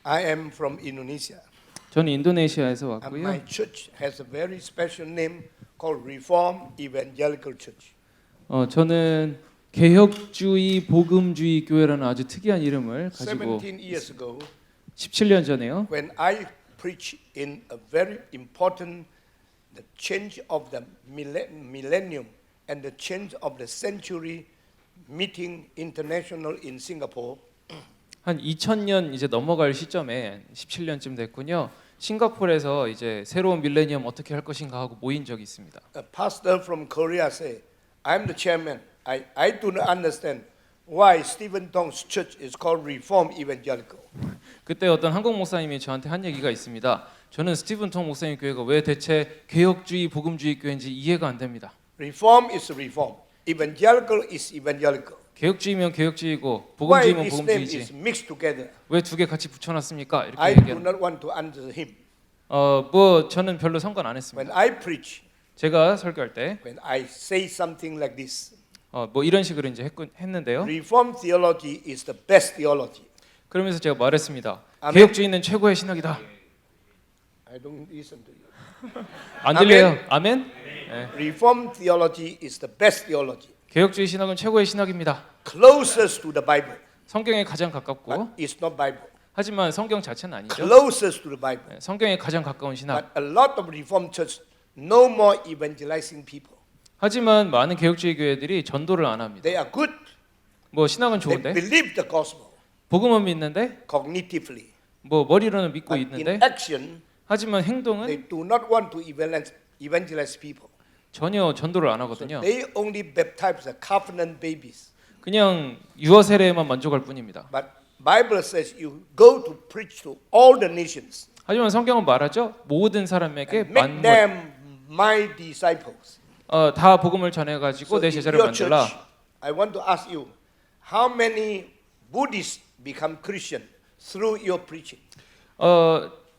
I am from Indonesia. 저는 인도네시아에서 And 왔고요. my church has a very special name called Reform Evangelical Church. 저는 개혁주의 복음주의 교회라는 아주 특이한 이름을 가지고 17 years ago, 17년 전에요. when I preached in a very important the change of the millennium and the change of the century meeting international in Singapore, 한 2000년 이제 넘어갈 시점에 17년쯤 됐군요. 싱가포르에서 이제 새로운 밀레니엄 어떻게 할 것인가 하고 모인 적이 있습니다. a pastor from Korea said, I'm the chairman. I do not understand why Stephen Tong's church is called Reform Evangelical. 그때 어떤 한국 목사님이 저한테 한 얘기가 있습니다. 저는 스티븐 통 목사님 교회가 왜 대체 개혁주의 복음주의 교회인지 이해가 안 됩니다. Reform is reform. Evangelical is evangelical. 개혁주의면 개혁주의고 Why 복음주의면 this name 복음주의지. is mixed together? 왜 두 개 같이 붙여놨습니까? 이렇게 I do 얘기합니다. not want to answer him. 뭐 저는 별로 상관 안 When 했습니다. I preach, 제가 설교할 때 when I say something like this, 뭐 이런 식으로 이제 했는데요. Reform theology is the best theology. 그러면서 제가 말했습니다. 아멘. 개혁주의는 최고의 신학이다. I don't listen to you. 안 들려요? 아멘? 네. Reform theology is the best theology. 개혁주의 신학은 최고의 신학입니다. Closest to the Bible, 성경에 가장 가깝고 but it's not Bible. 하지만 성경 자체는 아니죠. Closest to the Bible. 네, 성경에 가장 가까운 신학. But a lot of Reformed church no more evangelizing people. 하지만 많은 개혁주의 교회들이 전도를 안 합니다. They are good. 뭐 신학은 They 좋은데 believe the gospel 복음은 믿는데 cognitively. 뭐 머리로는 믿고 But 있는데 in action, 하지만 행동은 they do not want to evangelize people. 전혀 전도를 안 So 하거든요. they only baptize the covenant babies. 그냥 유아 세례에만 만족할 뿐입니다. But Bible says you go to preach to all the nations. 하지만 성경은 말하죠. 모든 사람에게 And make 만물 them my disciples. 다 복음을 전해 가지고 So 내 in 제자를 your church, 만들라. I want to ask you, how many Buddhists become Christian through your preaching?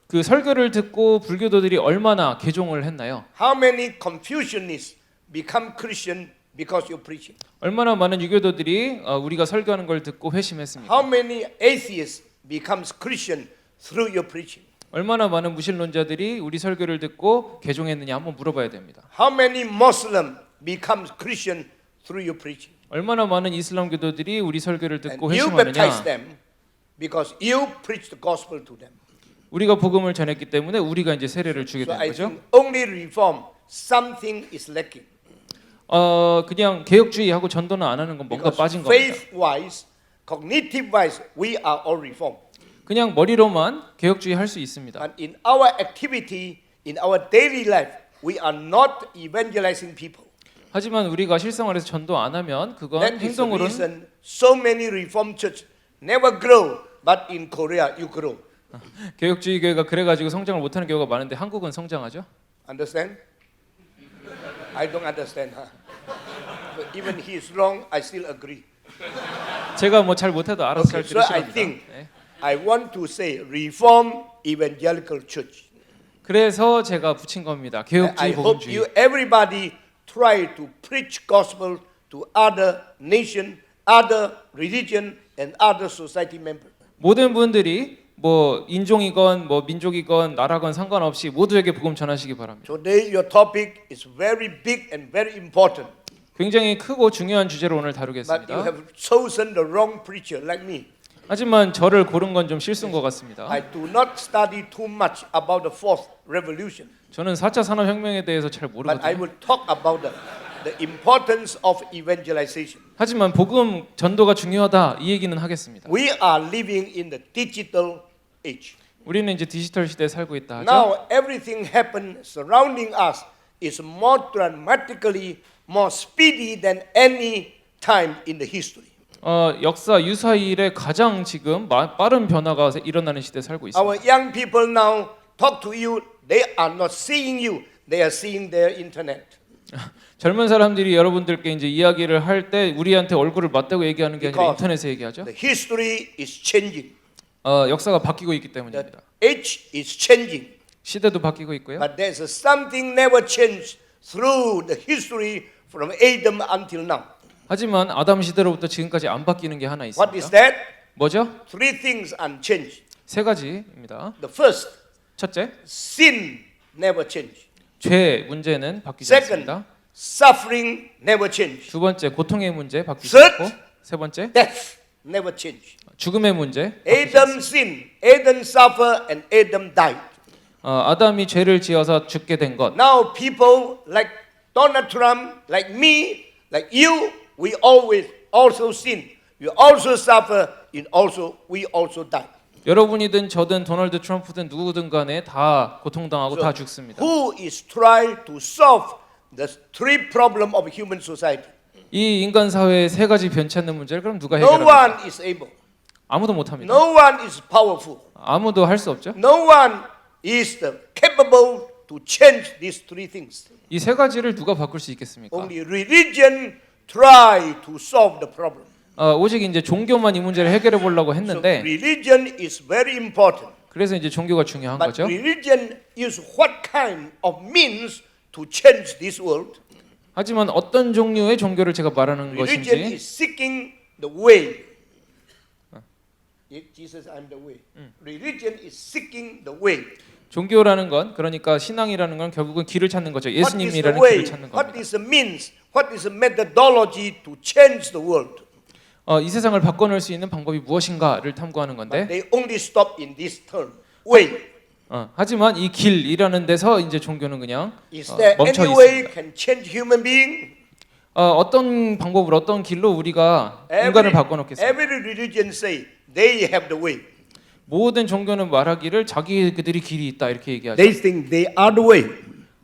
그 설교를 듣고 불교도들이 얼마나 개종을 했나요? How many Confucianists become Christian because you're preaching? 얼마나 많은 유교도들이 우리가 설교하는 걸 듣고 회심했습니까? How many atheists becomes Christian through your preaching? 얼마나 많은 무신론자들이 우리 설교를 듣고 개종했느냐 한번 물어봐야 됩니다. How many Muslim becomes Christian through your preaching? 얼마나 많은 이슬람교도들이 우리 설교를 And 듣고 you baptize 회심하느냐? them because you preach the gospel to them. 우리가 복음을 전했기 때문에 우리가 이제 세례를 주게 So 된 I 거죠. think only reform, something is lacking. 그냥 개혁주의하고 전도는 안 하는 건 뭔가 Because 빠진 겁니다. faith-wise, cognitive-wise, we are all reformed. 그냥 머리로만 개혁주의 할 수 있습니다. But in our activity, in our daily life, we are not evangelizing people. 하지만 우리가 실생활에서 전도 안 하면 그건 That is the 행동으로는 reason so many reformed church never grow, but in Korea you grow. 개혁주의 교회가 그래가지고 성장을 못하는 경우가 많은데 한국은 성장하죠? Understand? I don't understand. Huh? But even he is wrong, I still agree. 제가 뭐 잘 못해도 알아서 잘 Okay, so I 들으시랍니다. think 네. I want to say Reform Evangelical Church. 그래서 제가 붙인 겁니다. I 개혁주의 hope 복음주의. you everybody try to preach gospel to other nation, other religion, and other society members. 모든 분들이 뭐 인종이건 뭐 민족이건 나라건 상관없이 모두에게 복음 전하시기 바랍니다. Today your topic is very big and very important. 굉장히 크고 중요한 주제를 오늘 But 다루겠습니다. you have chosen the wrong preacher like me. 하지만 저를 고른 건 좀 실수인 것 같습니다. I do not study too much about the fourth revolution. 저는 4차 산업혁명에 대해서 잘 But I 모르거든요. will talk about the importance of evangelization. 하지만 복음 전도가 중요하다 이 얘기는 하겠습니다. We are living in the digital age. 우리는 이제 디지털 시대에 살고 있다 하죠. Now everything happen surrounding us is more dramatically, more speedy than any time in the history. 역사 유사일에 가장 지금 빠른 변화가 일어나는 시대에 살고 있습니다. Our young people now talk to you, they are not seeing you, they are seeing their internet. 젊은 사람들이 여러분들께 이제 이야기를 할 때 우리한테 얼굴을 맞대고 얘기하는 게 아니라 Because 인터넷에 얘기하죠. The history is changing. 역사가 바뀌고 있기 The 때문입니다. age is changing. 시대도 바뀌고 있고요. But there's something never changed through the history from Adam until now. 하지만 아담 시대로부터 지금까지 안 바뀌는 게 하나 What is 있습니다. that? 뭐죠? Three things unchanged. 세 가지입니다. The first, 첫째, sin never change. 죄 문제는 바뀌지 Second, 않습니다. suffering never change. 두 번째, 고통의 문제 바뀌지 Third, 않고, 세 번째, Death never change. 죽음의 문제. 바뀌지 Adam 않습니다. sinned, Adam suffered, and Adam died. 아담이 죄를 지어서 죽게 된 것. Now people like Donald Trump, like me, like you, we always also sin. You also suffer, and also we also die. 여러분이든 저든 도널드 트럼프든 누구든 간에 다 고통당하고 다 죽습니다. Who is trying to solve the three problem of human society? 이 인간 사회의 세 가지 변치 않는 문제를 그럼 누가 No 해결합니까? one is able. 아무도 못 합니다. No one is powerful. 아무도 할 수 없죠. No one is capable to change these three things. 이 세 가지를 누가 바꿀 수 있겠습니까? Only religion try to solve the problem. 오직 이제 종교만 이 문제를 해결해 보려고 So 했는데 religion is very important. 그래서 이제 종교가 중요한 But 거죠. religion is what kind of means to change this world? 하지만 어떤 종류의 종교를 제가 말하는 Religion 것인지 is seeking the way. Jesus, I'm the way. Religion is seeking the way. 종교라는 건 그러니까 신앙이라는 건 결국은 길을 찾는 거죠. What is the 예수님이라는 way? 길을 찾는 What 겁니다. is the means? What is the methodology to change the world? 이 세상을 바꿔놓을 수 있는 방법이 무엇인가를 탐구하는 건데 They only stop in this term, way. 하지만 이 길이라는 데서 이제 종교는 그냥 Is there 멈춰 any way 있습니다. can change human being? 어떤 방법으로 어떤 길로 우리가 인간을 바꿔놓겠습니까? Every religion say they have the way. 모든 종교는 말하기를 자기들이 길이 있다 이렇게 얘기하죠. They think they are the way.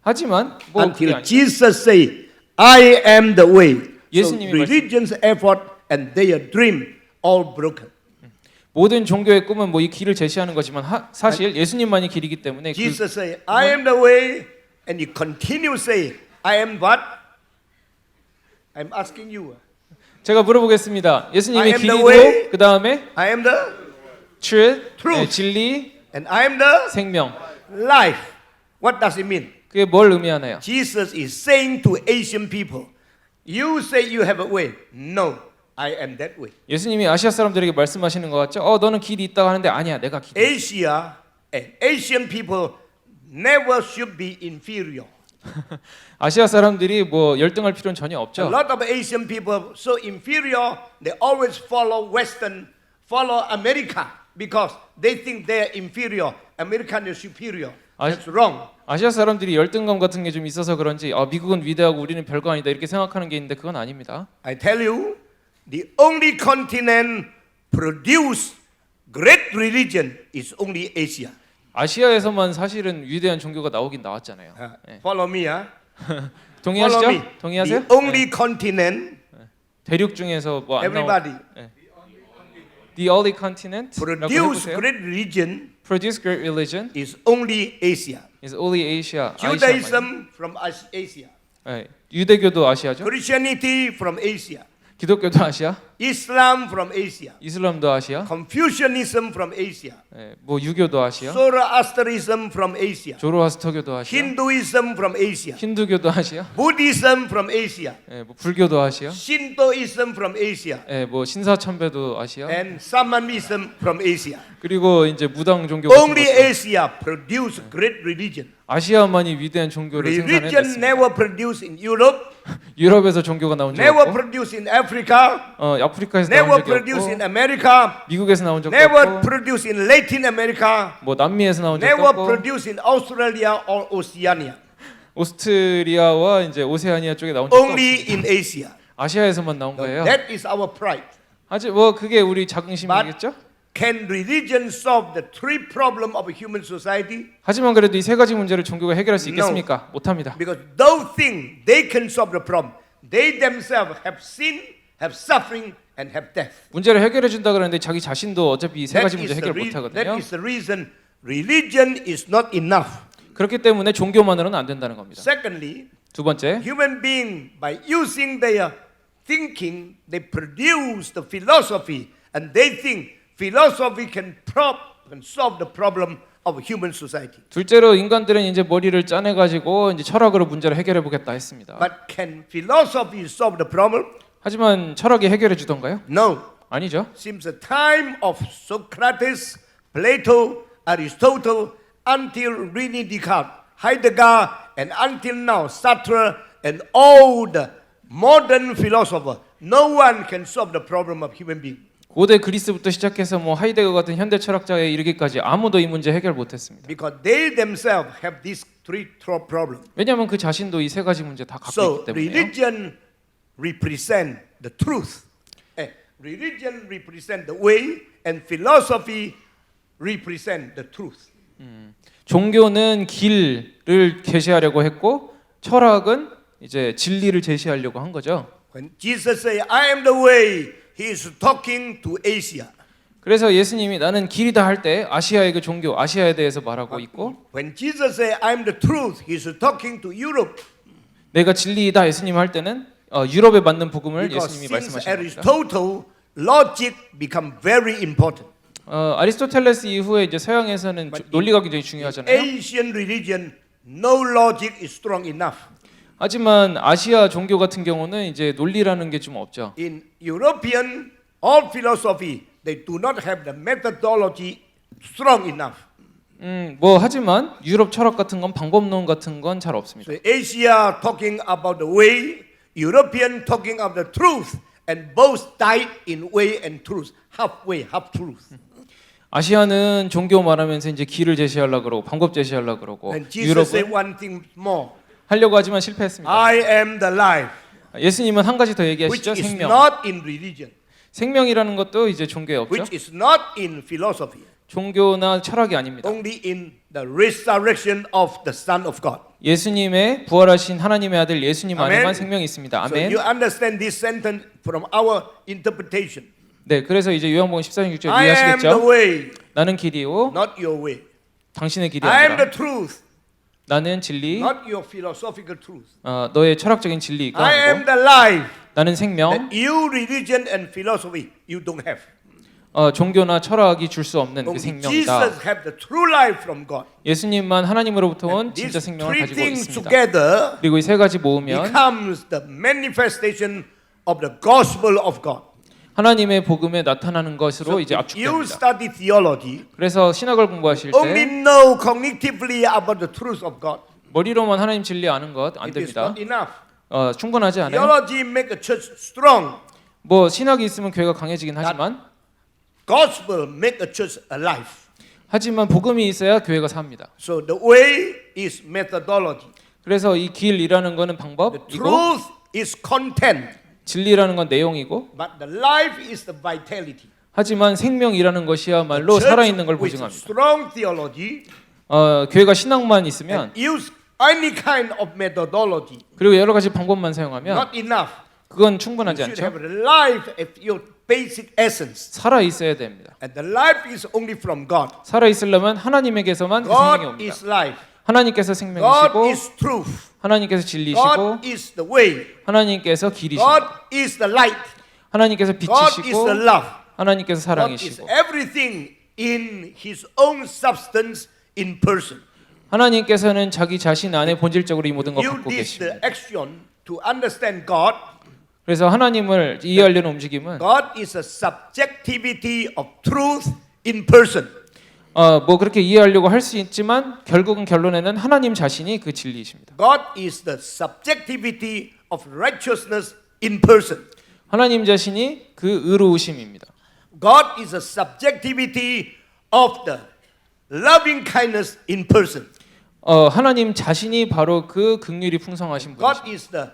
하지만 뭐 그게 Until 아니죠. Jesus say, I am the way. So 예수님이 religion's effort and their dream all broken. 모든 종교의 꿈은 뭐 이 길을 제시하는 거지만 사실 예수님만이 길이기 때문에 Jesus say, I am the way, and you continue say, I am what? I'm asking you. 제가 물어보겠습니다. I 예수님이 am the 길이고 way. 그 다음에 I am the truth, Truth. 진리, and I am the 생명. life. What does it mean? 그게 뭘 의미하나요? Jesus is saying to Asian people, you say you have a way. No, I am that way. 예수님이 아시아 사람들에게 말씀하시는 것 같죠? 너는 길이 있다고 하는데 아니야, 내가 길이. Asia and Asian people never should be inferior. 아시아 사람들이 뭐 열등할 필요는 전혀 A 없죠. lot of Asian people so inferior, they always follow Western, follow America because they think they are inferior. American is superior. That's wrong. 아시아 사람들이 열등감 같은 게 좀 있어서 그런지 미국은 위대하고 우리는 별거 아니다 이렇게 생각하는 게 있는데 그건 아닙니다. I tell you, the only continent produce great religion is only Asia. 아시아에서만 사실은 위대한 종교가 나오긴 나왔잖아요. 네. Follow me, huh? 동의하시죠? Follow me. 동의하세요? The only continent, 대륙 중에서 뭐 안 나오. everybody The only continent produce great religion produce great religion is only Asia. is only Asia. Judaism from Asia. 네. 유대교도 아시아죠. Christianity from Asia. 기독교도 아시아. Islam from Asia. 이슬람도 아시아. Confucianism from Asia. 네. 뭐 유교도 아시아. Zoroastrianism from Asia. 조로아스터교도 아시아. Hinduism from Asia. 힌두교도 아시아. Buddhism from Asia. 네. 뭐 불교도 아시아. Shintoism from Asia. 네. 뭐 신사참배도 아시아. And Shamanism from Asia. 그리고 이제 무당 종교 같은 Only 것도 Asia produce great religion. 아시아만이 위대한 종교를 Religion 생산해냈습니다. never produced in Europe, 유럽에서 종교가 나온 적 never 없고, produced in Africa, 아프리카에서 never 나온 적이 produced in 없고, America, 미국에서 나온 적도 never 없고, produced in Latin America, 뭐 남미에서 나온 적도 never 없고, produced in Australia or Oceania. 오스트리아와 이제 오세아니아 쪽에 나온 적도 Only 없습니다. in Asia. 아시아에서만 나온 거예요. That is our pride. 아직 뭐 그게 우리 자긍심이겠죠? Can religion solve the three problems of human society? 하지만 그래도 이 세 가지 문제를 종교가 해결할 수 있겠습니까? 못합니다. Because those things they can solve the problem. They themselves have sin, have suffering, and have death. 문제를 해결해 준다 그러는데 자기 자신도 어차피 이 세 가지 문제 해결 못 that 하거든요. is the reason religion is not enough. 그렇기 때문에 종교만으로는 안 된다는 겁니다. Secondly, 두 번째, human being by using their thinking, they produce the philosophy, and they think philosophy can solve the problem of human society. 둘째로 인간들은 이제 머리를 짜내 가지고 이제 철학으로 문제를 해결해 보겠다 했습니다. But can philosophy solve the problem? 하지만 철학이 해결해 주던가요? No. 아니죠. Since the time of Socrates, Plato, Aristotle, until René Descartes, Heidegger, and until now Sartre, and all the modern philosophers, no one can solve the problem of human being. 고대 그리스부터 시작해서 뭐 하이데거 같은 현대 철학자에 이르기까지 아무도 이 문제 해결 못했습니다. Because they themselves have these three problems. 왜냐하면 그 자신도 이 세 가지 문제 다 갖고 So 있기 때문에요. religion represent the truth. Religion represent the way, and philosophy represent the truth. 종교는 길을 제시하려고 했고 철학은 이제 진리를 제시하려고 한 거죠. When Jesus say, "I am the way," He is talking to Asia. 그래서 예수님이 나는 길이다 할 때 아시아의 그 종교, 아시아에 대해서 말하고 있고 When Jesus say, "I am the truth," He is talking to Europe. 내가 진리이다 예수님 할 때는 유럽에 맞는 복음을 Because 예수님이 since 말씀하신 겁니다. Aristotle, logic become very important. 아리스토텔레스 이후에 이제 서양에서는 논리가 굉장히 중요하잖아요. Asian religion, no logic is strong enough. 하지만 아시아 종교 같은 경우는 이제 논리라는 게 좀 없죠. In European, all philosophy, they do not have the methodology strong enough. 뭐 하지만 유럽 철학 같은 건 방법론 같은 건 잘 없습니다. So Asia talking about the way, European talking about the truth, and both died in way and truth, halfway, half truth. 아시아는 종교 말하면서 이제 길을 제시하려고 그러고 방법 제시하려고 그러고 And Jesus said 유럽은 one thing more. 하려고 하지만 실패했습니다. I am the life, 예수님은 한 가지 더 which 얘기하시죠. is 생명. not in religion, 생명이라는 것도 이제 종교에 없죠. which is not in philosophy, 종교나 철학이 아닙니다. only in the resurrection of the Son of God. 예수님의 부활하신 하나님의 아들 예수님 아멘. 안에만 생명이 있습니다. So 아멘. you understand this sentence from our interpretation. 네, 그래서 이제 요한복음 14장 6절 I am the 이해하시겠죠? way, 나는 길이요, not your way. 당신의 길이 I am 아니라 the truth, 나는 진리, not your philosophical truth. 너의 철학적인 진리가 I am 아니고 the life 나는 생명, that you religion and philosophy you don't have. 종교나 철학이 줄 수 없는 그 Only 생명이다. Jesus have the true life from God. 예수님만 하나님으로부터 온 These 진짜 생명을 three 가지고 things 있습니다. together 그리고 이 세 가지 모으면 becomes the manifestation of the gospel of God. 하나님의 복음에 나타나는 것으로 So 이제 if you 압축됩니다. study theology, 그래서 신학을 공부하실 only 때 know cognitively about the truth of God. 머리로만 하나님 진리 아는 것 안 It is 됩니다. not enough. 충분하지 않아요. Theology make a church strong. 뭐 신학이 있으면 교회가 강해지긴 하지만 Gospel make a church alive. 하지만 복음이 있어야 교회가 삽니다. So the way is methodology. 그래서 이 길이라는 거는 The 방법이고 truth is content. 진리라는 건 내용이고 But the life is the vitality. 하지만 생명이라는 것이야말로 Church 살아있는 걸 with 보증합니다. strong theology 교회가 신학만 있으면 and use any kind of methodology. 그리고 여러 가지 방법만 사용하면 Not enough. 그건 You 충분하지 should 않죠. have a life of your basic essence. 살아 있어야 됩니다. And the life is only from God. 살아 있으려면 하나님에게서만 그 생명이 God 옵니다. is life. 하나님께서 God 생명이시고 is truth. 하나님께서 진리시고 God is the way. 하나님께서 길이시고 God is the light. 하나님께서 God is 빛이시고 the love. 하나님께서 God is 사랑이시고 everything in His own substance in person. 하나님께서는 자기 자신 안에 본질적으로 이 모든 걸 Use 갖고 this the 계십니다. action to understand God. 그래서 하나님을 이해하려는 움직임은 God is a subjectivity of truth in person. 뭐 그렇게 이해하려고 할 수 있지만 결국은 결론에는 하나님 자신이 그 진리이십니다. God is the subjectivity of righteousness in person. 하나님 자신이 그 의로우심입니다. God is a subjectivity of the loving kindness in person. 하나님 자신이 바로 그 긍휼이 풍성하신 God 분이십니다. is the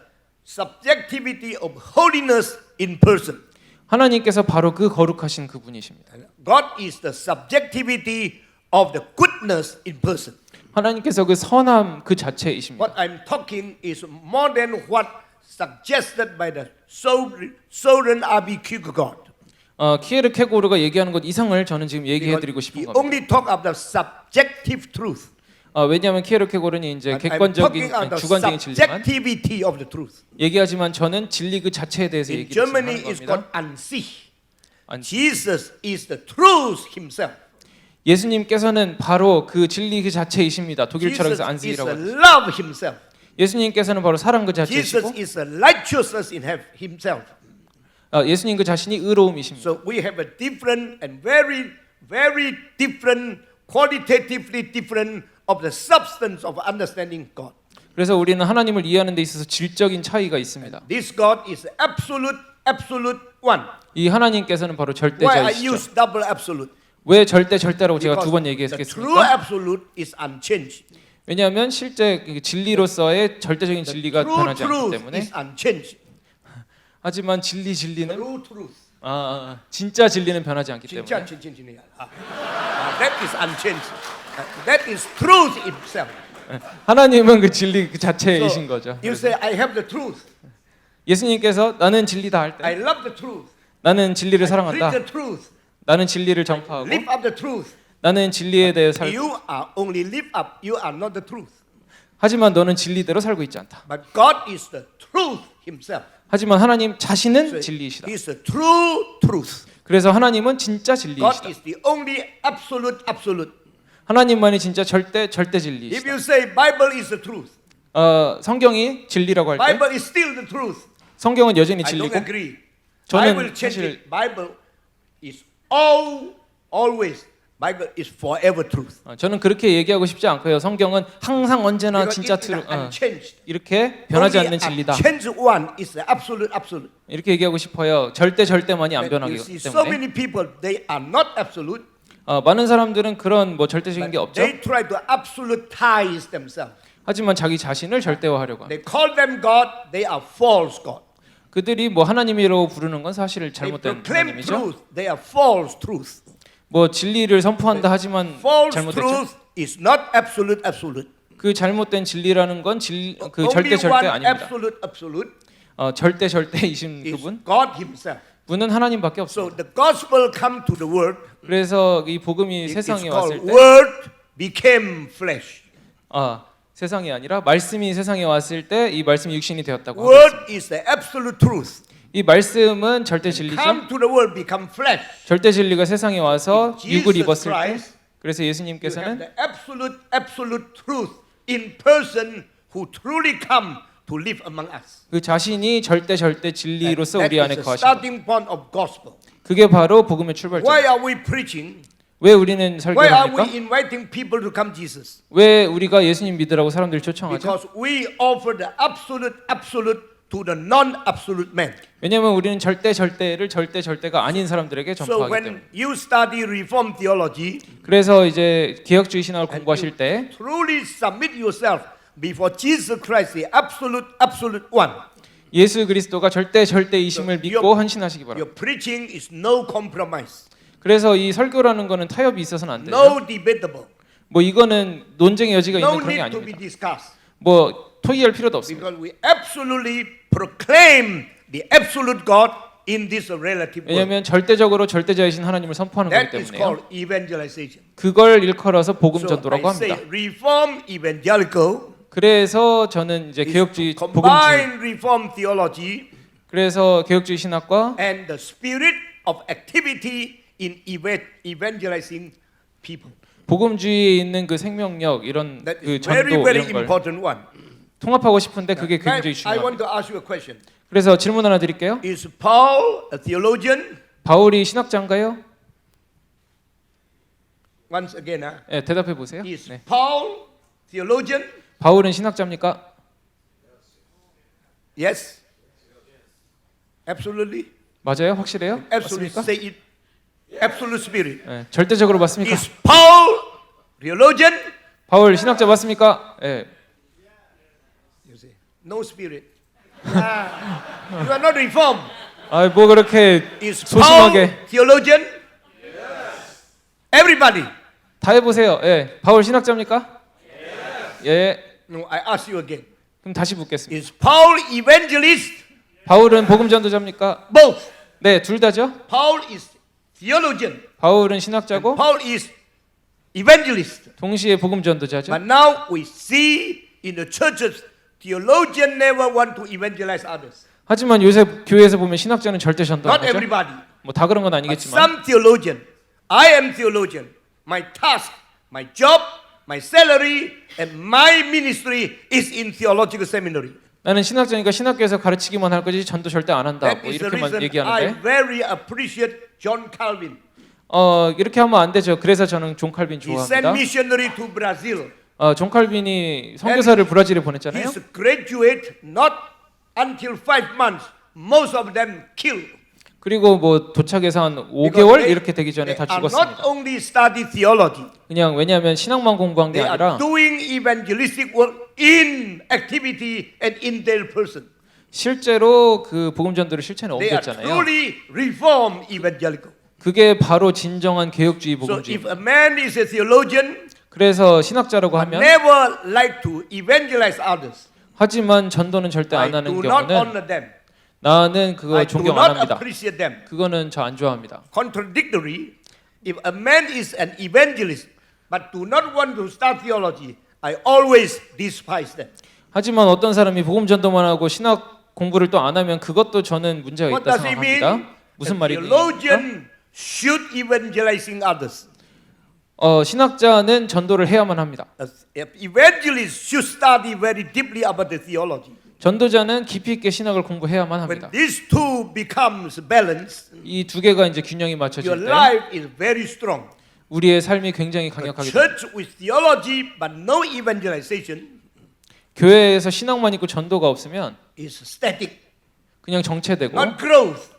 subjectivity of holiness in person. 하나님께서 바로 그 거룩하신 그분이십니다. God is the subjectivity of the goodness in person. 하나님께서 그 선함 그 자체이십니다. What I'm talking is more than what suggested by the Soren R.B. Kierkegaard. 키에르케고르가 얘기하는 것 이상을 저는 지금 얘기해드리고 He 싶은 겁니다. only talk about subjective truth. 왜냐하면 키에르케고르는 이제 But I'm 객관적인 talking about the 주관적인 진리만 subjectivity of the truth. 얘기하지만 저는 진리 그 자체에 대해서 In 얘기를 Germany 하는 it's 겁니다. called Ansich. Ansich. Jesus is the truth himself. 예수님께서는 바로 그 진리 그 자체이십니다. 독일 Jesus 철학에서 is 안식이라고 the 하죠. love himself. 예수님께서는 바로 사랑 그 Jesus 자체이시고 is the righteousness in himself. 예수님 그 자신이 의로움이십니다. So we have a different and very very different, qualitatively different of the substance of understanding God. 그래서 우리는 하나님을 이해하는 데 있어서 질적인 차이가 있습니다. This God is absolute one. 이 하나님께서는 바로 Why I 절대자이시죠. use double absolute? 왜 절대라고 제가 두 번 The true 얘기했겠습니까? absolute is unchanged. 왜냐하면 실제 진리로서의 절대적인 진리가 True 변하지 않기 truth 때문에. is unchanged. 하지만 진리는 True truth. 진짜 진리는 변하지 않기 때문에. 진리야. That is unchanged. That is truth itself. 하나님은 그 진리 그 자체이신 거죠. You say I have the truth. 예수님께서 나는 진리다 할 I 때 love the truth. 나는 진리를 Preach 사랑한다. the truth. 나는 진리를 전파하고 Live up the truth. 나는 진리에 대해 살고. You are only live up. You are not the truth. 하지만 너는 진리대로 살고 있지 않다. But God is the truth Himself. 하지만 하나님 So 자신은 진리이시다. He is the true truth. 그래서 하나님은 진짜 God 진리이시다. is the only absolute. 하나님만이 진짜 절대 If 진리이시다. you say Bible is the truth, 성경이 진리라고 할 때 Bible is still the truth. 성경은 여전히 I don't 진리고 agree. 저는 I will change 사실- it. Bible is always. Bible is forever truth. 저는 그렇게 얘기하고 싶지 않고요. 성경은 항상 언제나 Because 진짜 it is unchanged. 이렇게 변하지 Only 않는 진리다. Unchanged one is the absolute. 이렇게 얘기하고 싶어요. 절대만이 안 You 변하기 see, so 때문에. many people they are not absolute. 많은 사람들은 그런 뭐 절대적인 게 But 없죠. they try to absolutize themselves. 하지만 자기 자신을 절대화하려고 합니다. They call them God. They are false God. 그들이 뭐 하나님이라고 부르는 건 사실 They 잘못된 proclaim 하나님이죠. truth. They are false truth. 뭐 진리를 선포한다 하지만 False 잘못됐죠. truth is not absolute. 그 잘못된 진리라는 건 그 Only 절대 one 아닙니다. absolute 절대이신 is 그분 God Himself. 분은 하나님밖에 So 없습니다. the gospel come to the world. 그래서 이 복음이 It's 세상에 called 왔을 때 Word became flesh. 세상이 아니라 말씀이 세상에 왔을 때 이 말씀이 육신이 되었다고 하고 Word 있습니다. is the absolute truth. 이 말씀은 절대 진리죠. Come to the world, become flesh. 절대 진리가 세상에 와서 Jesus 육을 입었을 때 Christ, 그래서 You have 예수님께서는 the absolute truth in person who truly come to live among us. 그 자신이 절대 진리로서 That 우리 안에 is the 거하신 것. starting point of gospel. 그게 바로 복음의 Why 출발점. are we preaching? 왜 우리는 Why 설교를 are 합니까? we inviting people to come Jesus? 왜 우리가 예수님 믿으라고 사람들을 초청하죠? Because we offer the absolute to the non-absolute man. 왜냐하면 우리는 절대를 절대가 아닌 사람들에게 So 전파하기 when 때문에. you study Reformed theology, 그래서 이제 개혁주의 신학을 공부하실 때 truly submit yourself before Jesus Christ, the absolute one. 예수 그리스도가 절대이심을 믿고 헌신하시기 바랍니다. Your preaching is no compromise, 그래서 이 설교라는 거는 타협이 있어서는 안 돼요. no debatable, 뭐 이거는 논쟁의 여지가 no 있는 그런 게 need to be 아닙니다. discussed. 뭐 토의할 필요도 없습니다. Because we absolutely proclaim the absolute God in this relative world. 왜냐하면 절대적으로 절대자이신 하나님을 선포하는 거기 That is 때문에요. called evangelization. 그걸 일컬어서 복음 So 전도라고 I say 합니다. Reform evangelical, 그래서 저는 이제 개혁주의 복음주의, combine Reform theology 그래서 개혁주의 신학과 and the spirit of activity in evangelizing people. 복음주의에 있는 그 생명력 이런 That 그 is 전도 very 이런 걸 important one. 통합하고 싶은데 그게 굉장히 I want 중요합니다. to ask you a question. 그래서 질문 하나 드릴게요. Is Paul a theologian? 바울이 신학자인가요? Once again, 네, 대답해 보세요. is 네. Paul theologian? 바울은 신학자입니까? Yes. Absolutely. 맞아요? 확실해요? Absolutely. 맞습니까? Say it. Absolute spirit. 네, 절대적으로 맞습니까? Is Paul theologian? 바울 신학자 맞습니까? 네. You say no spirit. You are not reformed. 뭐 그렇게 Is 소심하게 Paul theologian? Everybody. 다 해보세요. 예, 바울 신학자입니까? 예. No, I ask you again. 그럼 다시 묻겠습니다. Is Paul evangelist? 바울은 복음 전도자입니까? Both. 네, 둘 다죠. Paul is theologian. 바울은 신학자고 Paul is evangelist. 동시에 복음 전도자죠. But now we see in the churches, theologian never want to evangelize others. 하지만 요새 교회에서 보면 신학자는 절대 전도 안 Not 하죠. everybody. 뭐 다 그런 건 But 아니겠지만 some theologian. I am theologian. My task, my job, my salary, and my ministry is in theological seminary. 나는 신학자니까 신학교에서 가르치기만 할 거지 전도 절대 안 한다. That 뭐 is the 이렇게만 reason I 얘기하는데 very appreciate John Calvin. 이렇게 하면 안 되죠. 그래서 저는 존 칼빈 He sent 좋아합니다. missionary to Brazil. 존 칼빈이 선교사를 브라질에 보냈잖아요. His graduate not until 5 months. Most of them killed. 그리고 뭐 도착해서 한 Because 5개월 they- 이렇게 되기 전에 다 they are not 죽었습니다. only study theology. 그냥 왜냐하면 신학만 공부한 게 They are 아니라 doing evangelistic work in activity and in their person. 실제로 그 복음 전도를 실천에 They are 옮겼잖아요. truly reformed evangelical. 그게 바로 진정한 개혁주의 So 복음주의. if a man is a theologian, 그래서 신학자라고 but 하면 never like to evangelize others, 하지만 전도는 절대 I 안 하는 do not 경우는 honor them. 나는 그거 I do 존경 안 not 합니다. appreciate them. 그거는 저 안 좋아합니다. Contradictory. If a man is an evangelist but do not want to start theology, I always despise them. 하지만 어떤 사람이 복음 전도만 하고 신학 공부를 또 안 하면 그것도 저는 문제가 What 있다 does it mean? 생각합니다. 무슨 A 말이냐? theologian should evangelizing others. 신학자는 전도를 해야만 합니다. An evangelist should study very deeply about the theology. 전도자는 깊이 있게 신학을 공부해야만 When 합니다. these two becomes balanced, 이 두 개가 이제 균형이 your 맞춰질 때 life is very strong. 우리의 삶이 굉장히 A 강력하게 됩니다. church with theology but no evangelization 교회에서 신학만 있고 전도가 없으면 is static, 그냥 정체되고 not growth.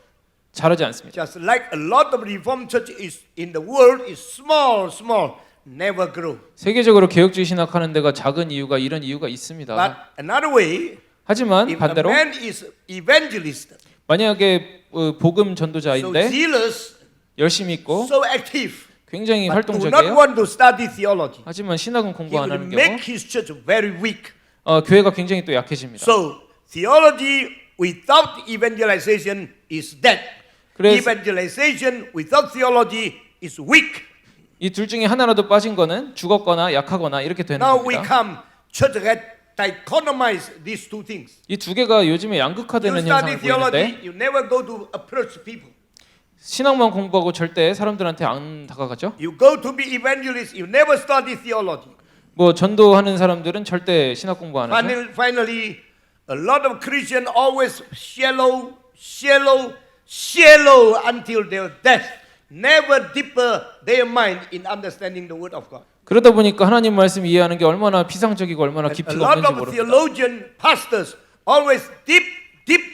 자라지 않습니다. Just like a lot of reformed church is in the world is small, never grow. 세계적으로 개혁주의 신학하는 데가 작은 이유가 이런 이유가 있습니다. But another way, 하지만 if a 반대로 man is evangelist, 만약에 복음 so 전도자인데 zealous, 열심히 있고 so active, 굉장히 but do not 활동적이에요. want to study theology, 하지만 신학은 he 공부 안 will 하는 경우 make his church very weak. 교회가 굉장히 또 약해집니다. So theology without evangelization is dead. 그래서 Evangelization without theology is weak. 이 둘 중에 하나라도 빠진 거는 죽었거나 약하거나 이렇게 되는 Now we 겁니다. come, church had dichotomized these two things. 이 두 개가 요즘에 You 양극화되는 study 현상을 theology, 보이는데 you never go to approach people. 신학만 공부하고 절대 사람들한테 안 다가가죠. You go to be evangelist, you never study theology. 뭐 전도하는 사람들은 절대 신학 공부 안 하죠. Finally, a lot of Christians always shallow until their death. Never deeper their mind in understanding the word of God. 그러다 보니까 하나님 말씀 이해하는 게 얼마나 피상적이고 얼마나 And a 깊이가 lot 없는지 of 모릅니다. theologian pastors always deep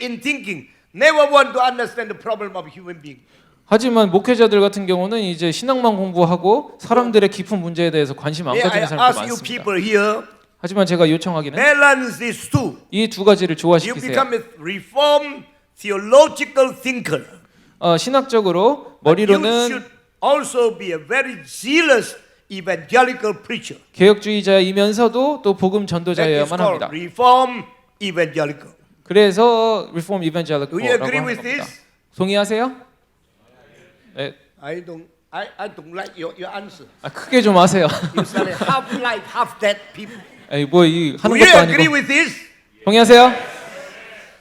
in thinking, never want to understand the problem of human being. 하지만 목회자들 같은 경우는 이제 신학만 공부하고 사람들의 깊은 문제에 대해서 관심 안 May I 가지는 사람들 ask you 많습니다. people here, 하지만 제가 요청하기는 balance these two. 이 두 가지를 You 조화시키세요. become a reformed theological thinker. 신학적으로 You should 머리로는 also be a very zealous evangelical preacher. 개혁주의자이면서도 또 복음 That is 전도자여야만 called 합니다. reform evangelical. 그래서 Reform Do you Evangelical라고 agree 하는 with 겁니다. this? 동의하세요? 네, I don't like your answer. 크게 좀 하세요. You say half like, half dead people. 뭐이 Do 하는 you 것도 agree 아니고 with this? 동의하세요?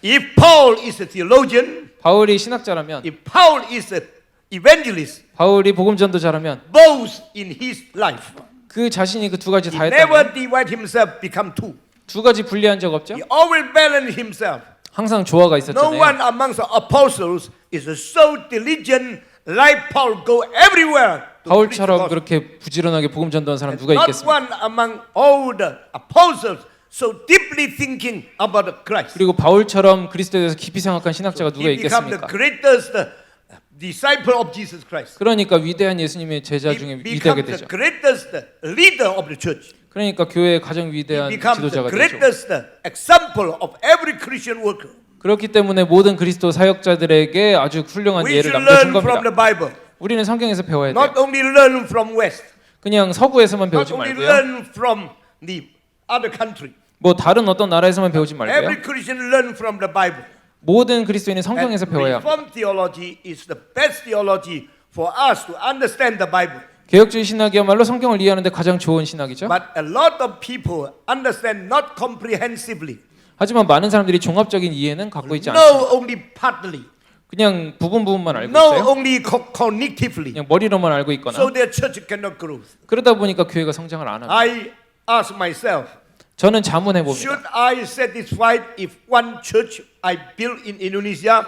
If Paul is a theologian, 바울이 신학자라면, if Paul is an evangelist, 바울이 복음 전도자라면 both in his life, 그 자신이 그 두 가지 다 he never 했다면 divide himself become two. 두 가지 분리한 적 없죠? He always balance himself. 항상 조화가 No 있었잖아요. one amongst the apostles is so diligent like Paul go everywhere. to preach the 바울처럼 gospel. 그렇게 부지런하게 복음 전도한 사람 누가 Not 있겠습니까? one among all the apostles so deeply thinking about Christ. 그리고 바울처럼 그리스도에 대해서 깊이 생각한 신학자가 누가 He become the 있겠습니까? greatest disciple of Jesus Christ. 그러니까 위대한 예수님의 제자 He 중에 become 위대하게 the 되죠. greatest leader of the church. 그러니까 교회의 가장 He 위대한 becomes the 지도자가 되죠. greatest example of every Christian worker. 그렇기 때문에 모든 그리스도 사역자들에게 아주 훌륭한 We 예를 should 남겨준 learn from 겁니다. the Bible. 우리는 성경에서 배워야 돼요. Not only learn from West, 그냥 서구에서만 not 배우지 only 말고요. learn from the other country. 뭐 다른 어떤 나라에서만 배우지 말고요. Every Christian learn from the Bible. 모든 그리스도인은 성경에서 And 배워야 합니다. Reformed theology is the best theology for us to understand the Bible. 개혁주의 신학이야말로 성경을 이해하는데 가장 좋은 신학이죠. But a lot of people understand not comprehensively. 하지만 많은 사람들이 종합적인 이해는 갖고 있지 않습니다. Know only partly. 그냥 부분만 알고 Know 있어요. only cognitively. 그냥 머리로만 알고 있거나 So their church cannot grow. 그러다 보니까 교회가 성장을 안 합니다. I ask myself, 저는 자문해 should 봅니다. I satisfied if one church I built in Indonesia?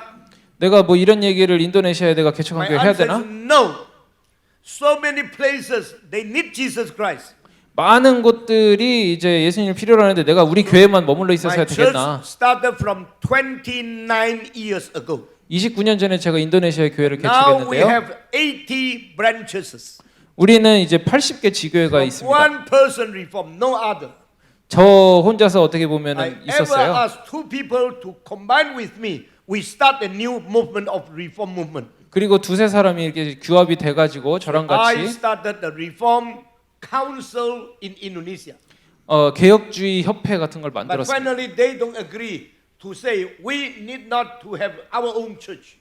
내가 뭐 이런 얘기를 인도네시아에 내가 개척한 My 교회 해야 answer 되나? is no. So many places they need Jesus Christ. 많은 곳들이 이제 예수님을 필요로 하는데 내가 우리 교회만 머물러 있어서야 My church 되겠나? started from 29 years ago. 29년 전에 제가 인도네시아에 교회를 Now we 개척했는데요. have 80 branches. 우리는 이제 80개 지교회가 From 있습니다. one person reform, no other. 저 혼자서 어떻게 I 보면은 ever 있었어요. asked two people to combine with me. We start a new movement of reform movement. 그리고 두세 사람이 이렇게 규합이 돼가지고 저랑 I 같이 started the reform council in Indonesia. 개혁주의 협회 같은 걸 But 만들었습니다. finally they don't agree to say we need not to have our own church.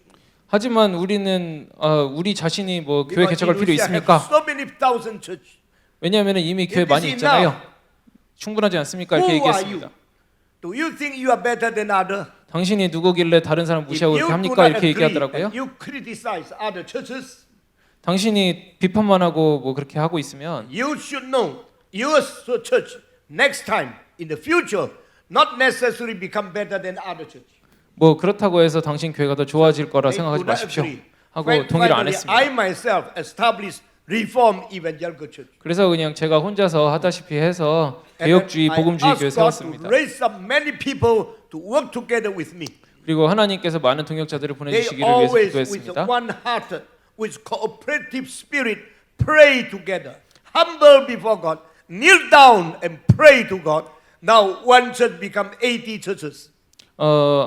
하지만 우리는 우리 자신이 뭐 교회 Because 개척할 필요 Indonesia have 있습니까? so many thousand church. 왜냐하면 이미 교회 It 많이 is 있잖아요. enough. 충분하지 않습니까? 이렇게 Who are 얘기했습니다. you? Do you think you are better than other? 당신이 누구길래 다른 사람 If 무시하고 you 이렇게 do 합니까? not 이렇게 agree 얘기하더라고요. and you criticize other churches, 당신이 비판만 하고 뭐 그렇게 하고 있으면 you should know your church next time in the future not necessarily become better than other church. 뭐 그렇다고 해서 당신 교회가 더 좋아질 거라 They 생각하지 do not 마십시오 agree. 하고 동의를 안 Finally, 했습니다. I myself established Reform Evangelical Church. 그래서 그냥 제가 혼자서 하다시피 해서 개혁주의 And then 복음주의 I 교회 asked God 세웠습니다. to raise up many people to work together with me. 그리고 하나님께서 많은 동역자들을 They 보내주시기를 위해서 always with 기도했습니다. one-hearted, with cooperative spirit, pray together, humble before God, kneel down and pray to God. Now one church become 80 churches.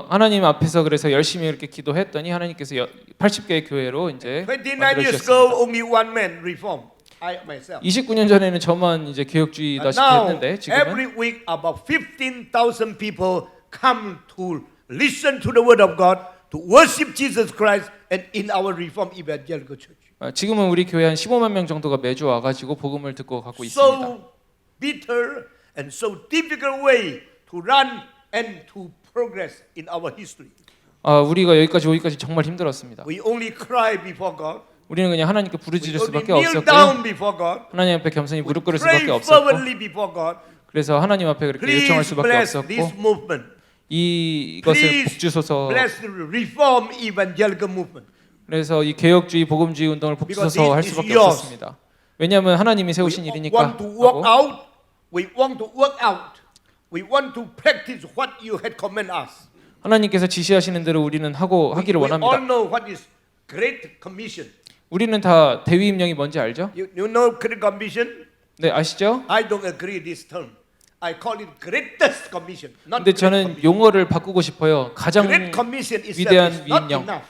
하나님 앞에서 그래서 열심히 이렇게 기도했더니 하나님께서 80개의 교회로 이제 29 만들어 years ago, 주셨습니다. only one man reform. I myself. 29년 전에는 저만 이제 개혁주의다시피 Now 했는데 지금은 every week about 15,000 people come to listen to the word of God, to worship Jesus Christ, and in our Reform Evangelical Church. 지금은 우리 교회 한 15만 명 정도가 매주 와가지고 복음을 듣고 가고 있습니다. So bitter and so difficult way to run and to progress in our history. 우리가 여기까지 오기까지 정말 힘들었습니다. We only cry before God. 우리는 그냥 하나님께 We 부르짖을 only 수밖에 kneel 없었고요. down before God. 하나님 앞에 겸손히 무릎 꿇을 Pray 수밖에 없었고, fervently before God. 그래서 하나님 앞에 그렇게 요청할 Please 수밖에 bless this 없었고, movement. 이것을 Please 북주소서. bless the Reform Evangelical movement. 그래서 이 개혁주의 복음주의 운동을 Because 북주소서 할 it is 수밖에 yours. 없었습니다. 왜냐하면 하나님이 세우신 We 일이니까. want to walk 하고, out. We want to work out. We want to practice what you had commanded us. 하나님께서 지시하시는 대로 우리는 하기를 We all 원합니다. know what is Great Commission. 우리는 다 대위임령이 뭔지 알죠? You know Great Commission? 네, 아시죠? I don't agree this term. I call it Greatest Commission, not 근데 Great 저는 Commission. 용어를 바꾸고 싶어요. 가장 Great Commission itself 위대한 is not 위임령. enough.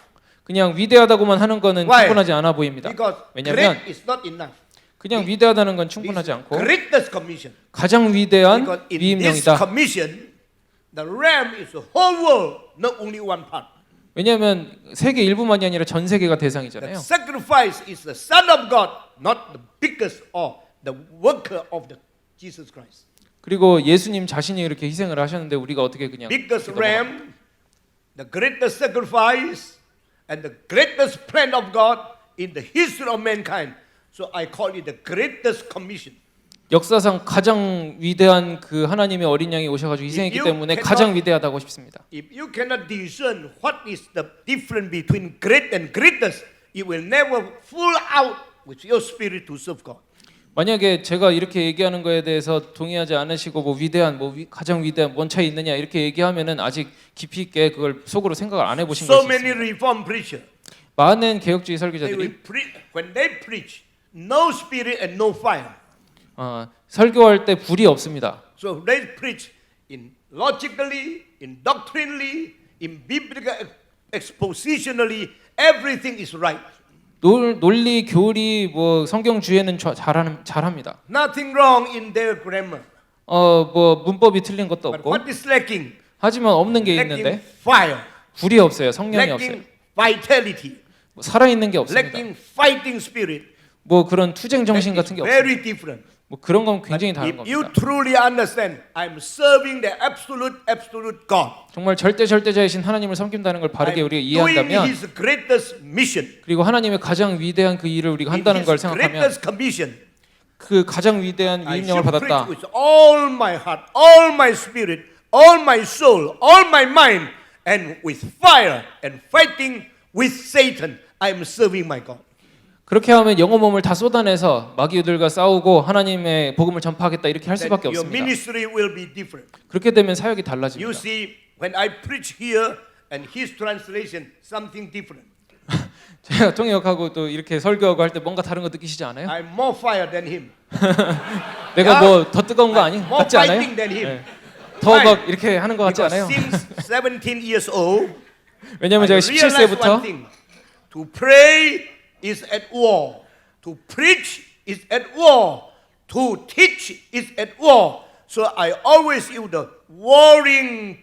그냥 위대하다고만 하는 거는 Why? 충분하지 않아 보입니다. Because 왜냐하면 great is not enough. 그냥 위대하다는 건 This 충분하지 않고 Greatest Commission. 가장 위대한 Because in this 위임령이다. commission, the realm is the whole world, not only one part. 왜냐하면 세계 일부만이 아니라 전 세계가 The 대상이잖아요. sacrifice is the Son of God, not the biggest or the worker of the Jesus Christ. 그리고 예수님 자신이 이렇게 희생을 하셨는데 우리가 어떻게 그냥 Biggest 이렇게 넘어가- ram, the greatest sacrifice, and the greatest plan of God in the history of mankind. So I call it the greatest commission. 역사상 가장 위대한 그 하나님의 어린 양이 오셔가지고 희생했기 you 때문에 cannot- 가장 위대하다고 싶습니다. If you cannot discern what is the difference between great and greatest, you will never full out with your spirit to serve God. 만약에 제가 이렇게 얘기하는 거에 대해서 동의하지 않으시고 뭐 위대한 가장 위대한 뭔 차이 있느냐 이렇게 얘기하면은 아직 깊이 있게 그걸 속으로 생각을 안 해보신 So 것이 many 있습니다. reform preachers, 많은 개혁주의 they will 설교자들이 when they preach, no spirit and no fire. 설교할 때 불이 없습니다. So they preach in logically, in doctrinally, in biblical expositionally, everything is right. 논리 교리 뭐 성경 주에는 잘합니다. Nothing wrong in their grammar. 뭐 문법이 틀린 것도 But 없고 what is lacking? 하지만 없는 게 Lacking 있는데 fire, 불이 없어요. 성령이 없어요. lacking vitality, 뭐 살아있는 게 없습니다. lacking fighting spirit. 뭐 그런 투쟁 정신 같은 게 없습니다. Very different. 뭐 그런 건 But 굉장히 다른 if you 겁니다. truly understand, I'm serving the absolute God. 정말 절대자이신 하나님을 섬긴다는 걸 바르게 I'm 우리가 doing 이해한다면 His greatest mission. 그리고 하나님의 가장 위대한 그 일을 우리가 In 한다는 걸 His 생각하면 greatest commission. 그 가장 위대한 I 위임령을 should preach 받았다. with all my heart, all my spirit, all my soul, all my mind, and with fire and fighting with Satan. I am serving my God. 그렇게 하면 영혼 몸을 다 쏟아내서 마귀들과 싸우고 하나님의 복음을 전파하겠다 이렇게 할 then 수밖에 your 없습니다. ministry will be different. 그렇게 되면 사역이 You 달라집니다. see, when I preach here and his translation, something different. 제가 통역하고 또 이렇게 설교하고 할 때 뭔가 다른 거 느끼시지 않아요? I'm more fire than him. 내가 뭐 더 뜨거운 거 아니? More 같지 않아요? fighting than him. 네. 더 막 이렇게 하는 거 같지 Because 않아요? since 17 years old, 왜냐면 I 제가 realized one 17세부터 thing. To pray is at war. To preach is at war. To teach is at war. So I always use the warring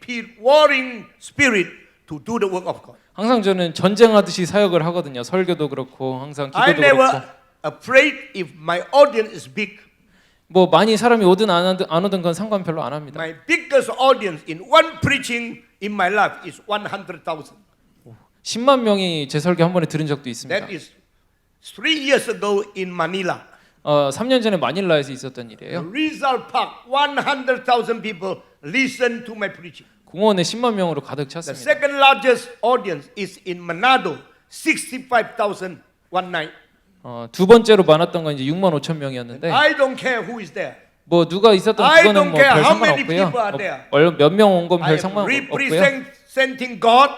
spirit to do the work of God. 항상 저는 전쟁하듯이 사역을 하거든요. 설교도 그렇고 항상 I 기도도 never 그렇고. afraid if my audience is big. 뭐 많이 사람이 오든 안 오든 건 상관 별로 안 합니다. My biggest audience in one preaching in my life is 100,000. 10만 명이 제 설교 한 번에 들은 적도 있습니다. That is 3 years ago in Manila. 3년 전에 마닐라에서 있었던 일이에요. Rizal Park, 100,000 people listen to my preaching. 공원에 10만 명으로 가득 The 찼습니다. second largest audience is in Manado, 65,000 one night. 두 번째로 많았던 건 이제 6만 5천 명이었는데 I don't care who is there. 뭐 누가 있었던 I 그거는 don't 뭐 care 별 how many 상관없고요. people are there. 몇 명 온 건 I 별 am 상관없고요. representing God.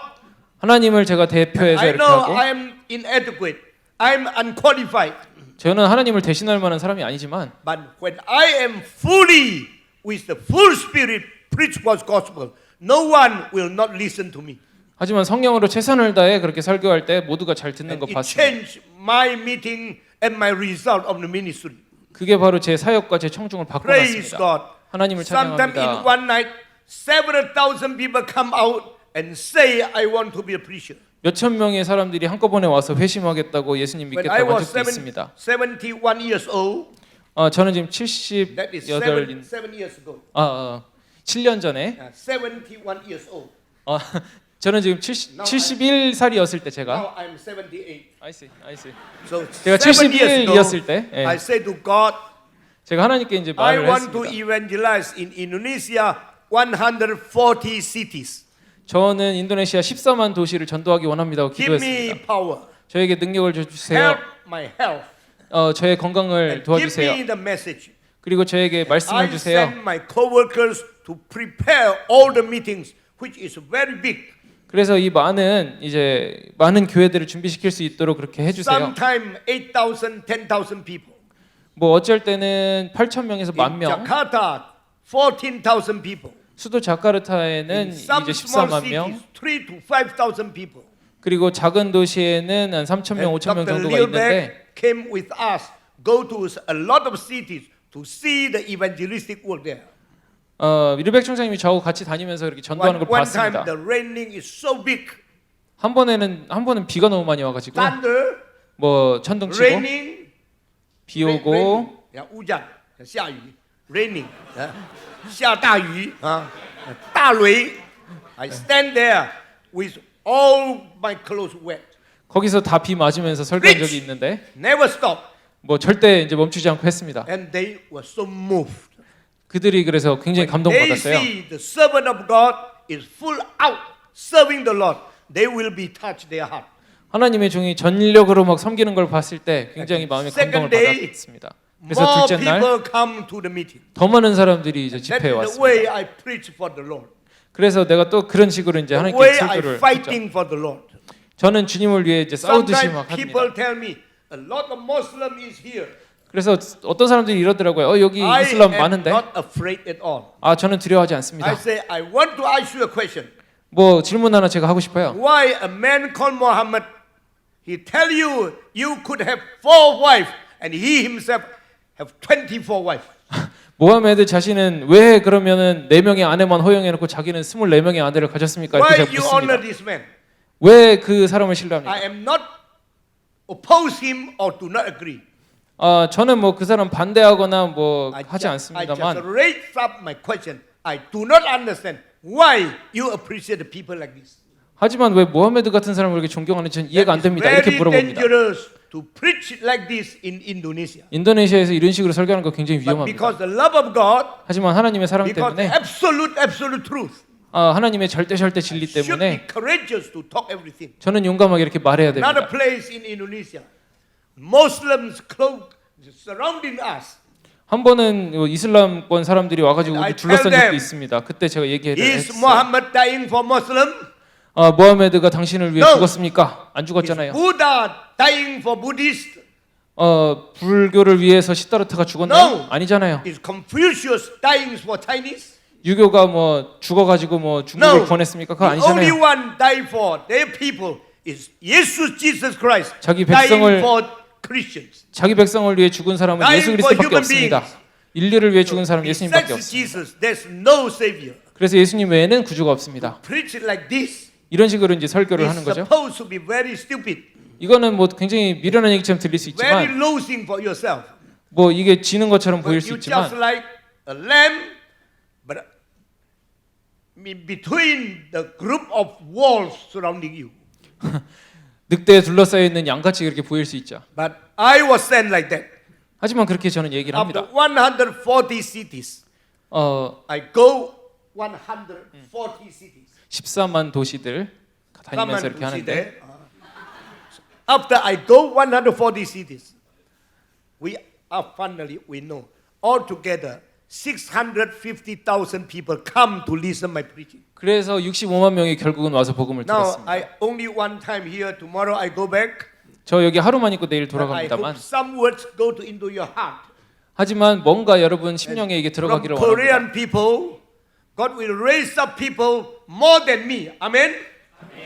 하나님을 제가 대표해서 I 이렇게 know 하고 I am inadequate. I am unqualified. 저는 하나님을 대신할 만한 사람이 아니지만 But when I am fully with the full spirit preach God's gospel, no one will not listen to me. 하지만 성령으로 최선을 다해 그렇게 설교할 때 모두가 잘 듣는 And 거 it 봤습니다. changed my meeting and my result of the ministry. 그게 바로 제 사역과 제 청중을 Praise 바꿔놨습니다. God. 하나님을 Sometime in 찬양합니다. one night, several thousand people come out and say, I want to be a preacher. 몇천 명의 사람들이 한꺼번에 와서 회심하겠다고 예수님 When I 믿겠다고 한 was 적도 있습니다. 71 years old, 저는 지금 that is 78인 7 years ago. 7년 전에 71 years old. 저는 지금 71살이었을 때 제가 Now I'm 78. I see. So 제가 7 years ago, 71이었을 때 I said to God, 제가 하나님께 이제 I 말을 want to 했습니다. evangelize in Indonesia 140 cities. 저는 인도네시아 14만 도시를 전도하기 원합니다고 Give me 기도했습니다. power. 저에게 능력을 주세요. Help my health. 저의 건강을 And give 도와주세요. me the message. 그리고 저에게 말씀을 I 주세요. send my co-workers to prepare all the meetings, which is very big. 그래서 이 많은 교회들을 준비시킬 수 있도록 그렇게 해주세요. Sometimes 8,000, 10,000 people. 뭐 어쩔 때는 8천 명에서 In 1만 명. Jakarta, 14,000 people. 수도 자카르타에는 In some 이제 small 14만 명. cities, 3 to 5,000 people. 그리고 작은 도시에는 한 3천 명, 5천 명 Dr. 정도가 Lielbeck 있는데 came with us, go to a lot of cities to see the evangelistic work there. 리백 총장님이 저하고 같이 다니면서 이렇게 전도하는 걸 One time 봤습니다. the raining is so big. 한 번은 비가 너무 많이 와가지고 Thunder, 뭐 천둥 치고 raining, 비 오고 rain, 乌降，下雨 raining， 下大雨啊，大雷。I stand there with all my clothes wet. 거기서 다 비 맞으면서 설교한 적이 있는데 Never stop. 뭐 절대 이제 멈추지 않고 했습니다. And they were so moved. 그들이 그래서 굉장히 When they 감동받았어요. see the servant of God is full out serving the Lord, they will be touched their heart. 하나님의 종이 전력으로 막 섬기는 걸 봤을 때 굉장히 마음에 감동을 Second day, 받았습니다. 그래서 More 둘째 날 people come to the meeting. 더 많은 사람들이 이제 That 집회에 is the way 왔습니다. I preach for the Lord. 그래서 내가 또 그런 식으로 이제 The 하나님께 way I 설교를 했죠. fighting for the Lord. 저는 주님을 위해 이제 싸우듯이 막 Sometimes people 합니다. tell me a lot of Muslim is here. 그래서 어떤 사람들이 이러더라고요. 여기 I 이슬람 am 많은데 not afraid at all. 저는 두려워하지 I 않습니다. say I want to ask you a question. 뭐 질문 하나 제가 하고 싶어요. Why a man called Muhammad, he tell you you could have 4 wives and he himself have 24 wives. 모하메드 자신은 왜 그러면은 4명의 아내만 허용해놓고 자기는 24명의 아내를 가졌습니까? Why 이렇게 제가 you honor 묻습니다. this man? 왜 그 사람을 신뢰합니까? I am not oppose him or do not agree. 저는 뭐 그 사람 반대하거나 뭐 I 하지 just 않습니다만 raise up my question. I do not understand why you appreciate the people like this. 하지만 왜 모하메드 같은 사람을 이렇게 존경하는지 저는 이해가 안 됩니다. 이렇게 Very 물어봅니다. dangerous to preach like this in Indonesia. 인도네시아에서 이런 식으로 설교하는 거 굉장히 But 위험합니다. because the love of God, 하지만 하나님의 사랑 because the 때문에 absolute truth, 하나님의 절대 진리 should 때문에 be courageous to talk everything. 저는 용감하게 이렇게 말해야 Another 됩니다. place in Indonesia, Muslims cloak surrounding us. 한 번은 이슬람권 사람들이 와가지고 I 우리 둘러싼 tell 적도 them, 있습니다. 그때 제가 얘기를 Is 했어요. Muhammad dying for Muslim? 모하메드가 당신을 위해 No. 죽었습니까? 안 Is 죽었잖아요. Buddha dying for Buddhist? 불교를 위해서 시다르타가 죽었나요? No. 아니잖아요. Is Confucius dying for Chinese? 유교가 뭐 죽어가지고 뭐 중국을 No. 구원했습니까? 그거 The only 아니잖아요. one died for their people is Jesus Christ 자기 dying 백성을- for Christians. 자기 백성을 위해 죽은 사람은 Dying 예수 for 그리스도밖에 human 없습니다. beings. 인류를 위해 죽은 사람은 예수님밖에 Besides 없습니다. Jesus, there's no savior. 그래서 예수님 외에는 구주가 없습니다. Preach it like this 이런 식으로 이제 설교를 is 하는 거죠. supposed to be very stupid, 이거는 뭐 굉장히 미련한 얘기처럼 들릴 수 very 있지만 losing for yourself. 뭐 이게 지는 것처럼 But 보일 수 you just 있지만 like a lamb, but between the group of walls surrounding you. 늑대에 둘러싸여 있는 양같이 그렇게 보일 수 있죠. But I was sent like that. 하지만 그렇게 저는 얘기를 After 합니다. 140 cities, I go 140 cities. 14만 도시들 다니면서 이렇게 하는데 After I go 140 cities, we know altogether 650,000 people come to listen my preaching. 그래서 65만 명이 결국은 와서 복음을 Now 들었습니다. I only one time here. Tomorrow I go back. 저 여기 하루만 있고 내일 But I 돌아갑니다만 hope some words go into your heart. 하지만 뭔가 여러분 심령에 이게 From 들어가기를 원합니다. Korean people, God will raise up people more than me. Amen.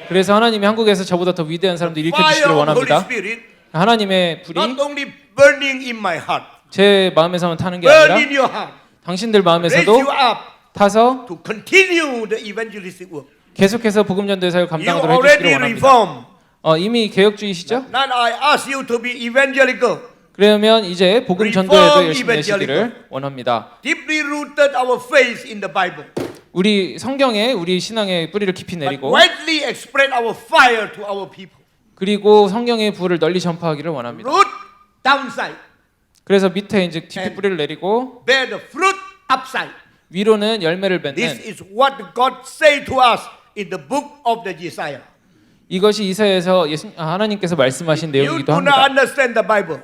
그래서 하나님이 한국에서 저보다 더 위대한 사람들 일으켜 Fire 주시기를 of Holy 원합니다. Spirit, 하나님의 불이 not only burning in my heart, 제 마음에서만 타는 게 burn 아니라 in your heart, 당신들 raise 마음에서도 you up 타서 to continue the evangelistic work. 계속해서 복음 전도의 사역 You 감당하도록 already 해주시기를 원합니다. reformed. 이미 개혁주의시죠? Now I ask you to be evangelical. 그러면 이제 복음 전도에도 Reform 열심히 내시기를 원합니다. Deeply rooted our faith in the Bible. 우리 성경에 우리 신앙의 뿌리를 깊이 But 내리고 widely express our fire to our people. 그리고 성경의 불을 널리 전파하기를 원합니다. Root downside. 그래서 밑에 이제 깊이 뿌리를 내리고 Bear the fruit upside. 위로는 열매를 This 맺는 is what God say to us in the book of the Isaiah. 이것이 이사야에서 하나님께서 말씀하신 You 내용이기도 do not 합니다. understand the Bible.